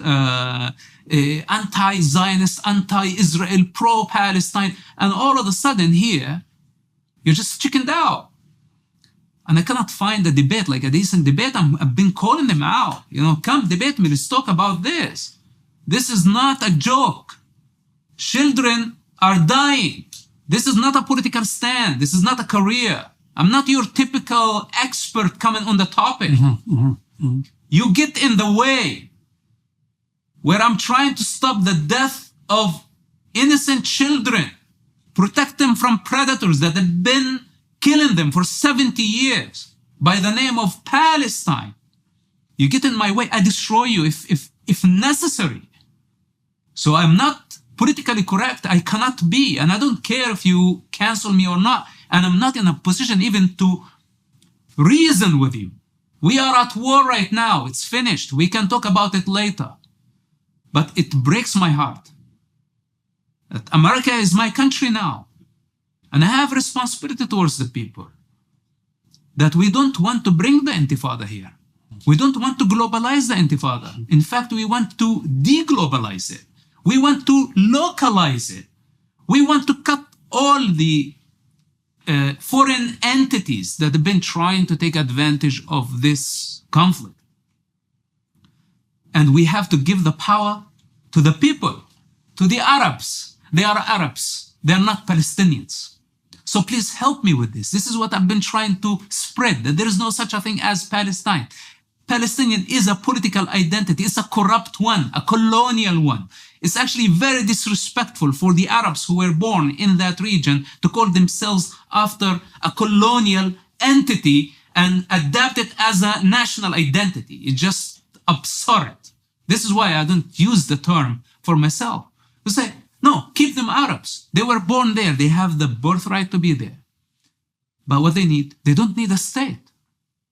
anti-Zionist, anti-Israel, pro-Palestine, and all of a sudden here, you're just chickened out. And I cannot find a debate, like a decent debate. I've been calling them out, you know, come debate me, let's talk about this. This is not a joke. Children are dying. This is not a political stand. This is not a career. I'm not your typical expert coming on the topic. You get in the way where I'm trying to stop the death of innocent children, protect them from predators that have been killing them for 70 years by the name of Palestine. You get in my way, I destroy you if necessary. So I'm not politically correct. I cannot be, and I don't care if you cancel me or not. And I'm not in a position even to reason with you. We are at war right now. It's finished. We can talk about it later. But it breaks my heart that America is my country now. And I have responsibility towards the people. That we don't want to bring the intifada here. We don't want to globalize the intifada. In fact, we want to deglobalize it. We want to localize it. We want to cut all the foreign entities that have been trying to take advantage of this conflict. And we have to give the power to the people, to the Arabs. They are Arabs. They are not Palestinians. So please help me with this. This is what I've been trying to spread, that there is no such a thing as Palestine. Palestinian is a political identity. It's a corrupt one, a colonial one. It's actually very disrespectful for the Arabs who were born in that region to call themselves after a colonial entity and adapt it as a national identity. It's just absurd. This is why I don't use the term for myself. We say, no, keep them Arabs. They were born there. They have the birthright to be there. But what they need, they don't need a state.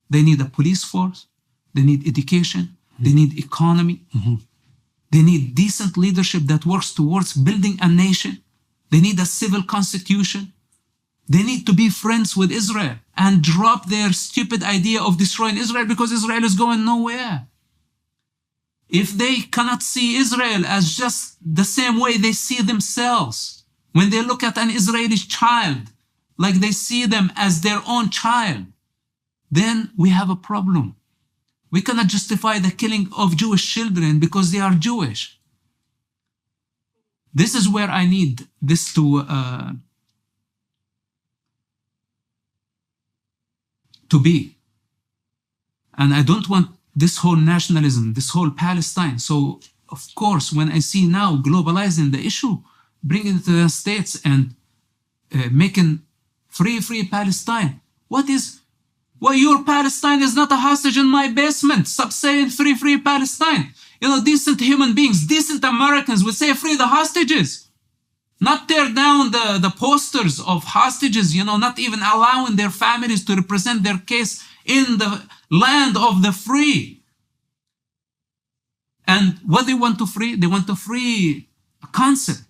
They need a police force. They need education. They need economy. They need decent leadership that works towards building a nation. They need a civil constitution. They need to be friends with Israel and drop their stupid idea of destroying Israel because Israel is going nowhere. If they cannot see Israel as just the same way they see themselves, when they look at an Israeli child, like they see them as their own child, then we have a problem. We cannot justify the killing of Jewish children because they are Jewish. This is where I need this to be. And I don't want this whole nationalism, this whole Palestine. So, of course, when I see now globalizing the issue, bringing it to the States and making free Palestine, well, your Palestine is not a hostage in my basement. Stop saying free Palestine. You know, decent human beings, decent Americans would say free the hostages. Not tear down the posters of hostages, you know, not even allowing their families to represent their case in the land of the free. And what they want to free? They want to free a concept,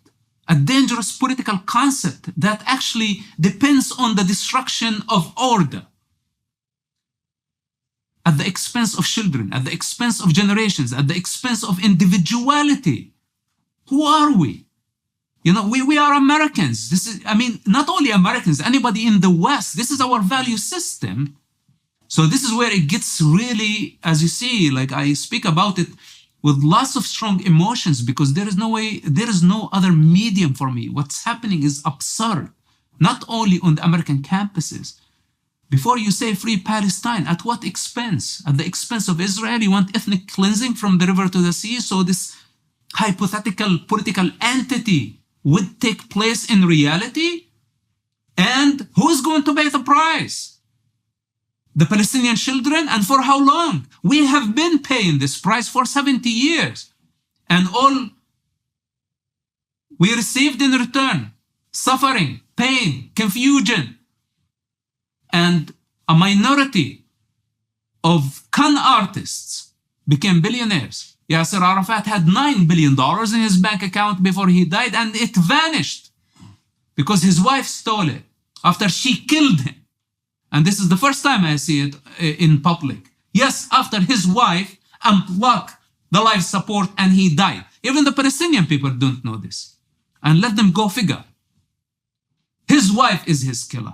a dangerous political concept that actually depends on the destruction of order. At the expense of children, at the expense of generations, at the expense of individuality. Who are we? You know, we are Americans. This is, I mean, not only Americans, anybody in the West. This is our value system. So this is where it gets really, as you see, like I speak about it with lots of strong emotions because there is no way, there is no other medium for me. What's happening is absurd, not only on the American campuses. Before you say free Palestine, at what expense? At the expense of Israel? You want ethnic cleansing from the river to the sea? So this hypothetical political entity would take place in reality? And who's going to pay the price? The Palestinian children? And for how long? We have been paying this price for 70 years. And all we received in return, suffering, pain, confusion, and a minority of con artists became billionaires. Yasser Arafat had $9 billion in his bank account before he died, and it vanished because his wife stole it after she killed him. And this is the first time I see it in public. Yes, after his wife unplugged the life support and he died. Even the Palestinian people don't know this. And let them go figure. His wife is his killer.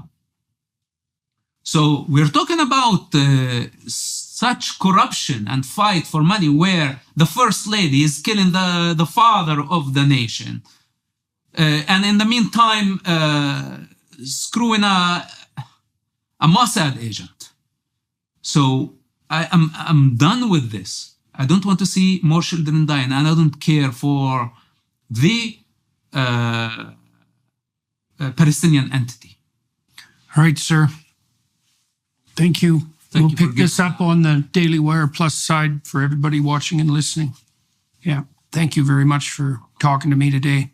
So we're talking about such corruption and fight for money where the first lady is killing the father of the nation. And in the meantime, screwing a Mossad agent. So I'm done with this. I don't want to see more children dying, and I don't care for the Palestinian entity. All right, sir. Thank you. We'll you for pick this up on the Daily Wire Plus side for everybody watching and listening. Yeah. Thank you very much for talking to me today.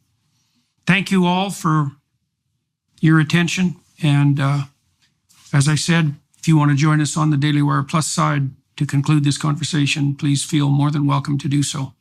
Thank you all for your attention. And as I said, if you want to join us on the Daily Wire Plus side to conclude this conversation, please feel more than welcome to do so.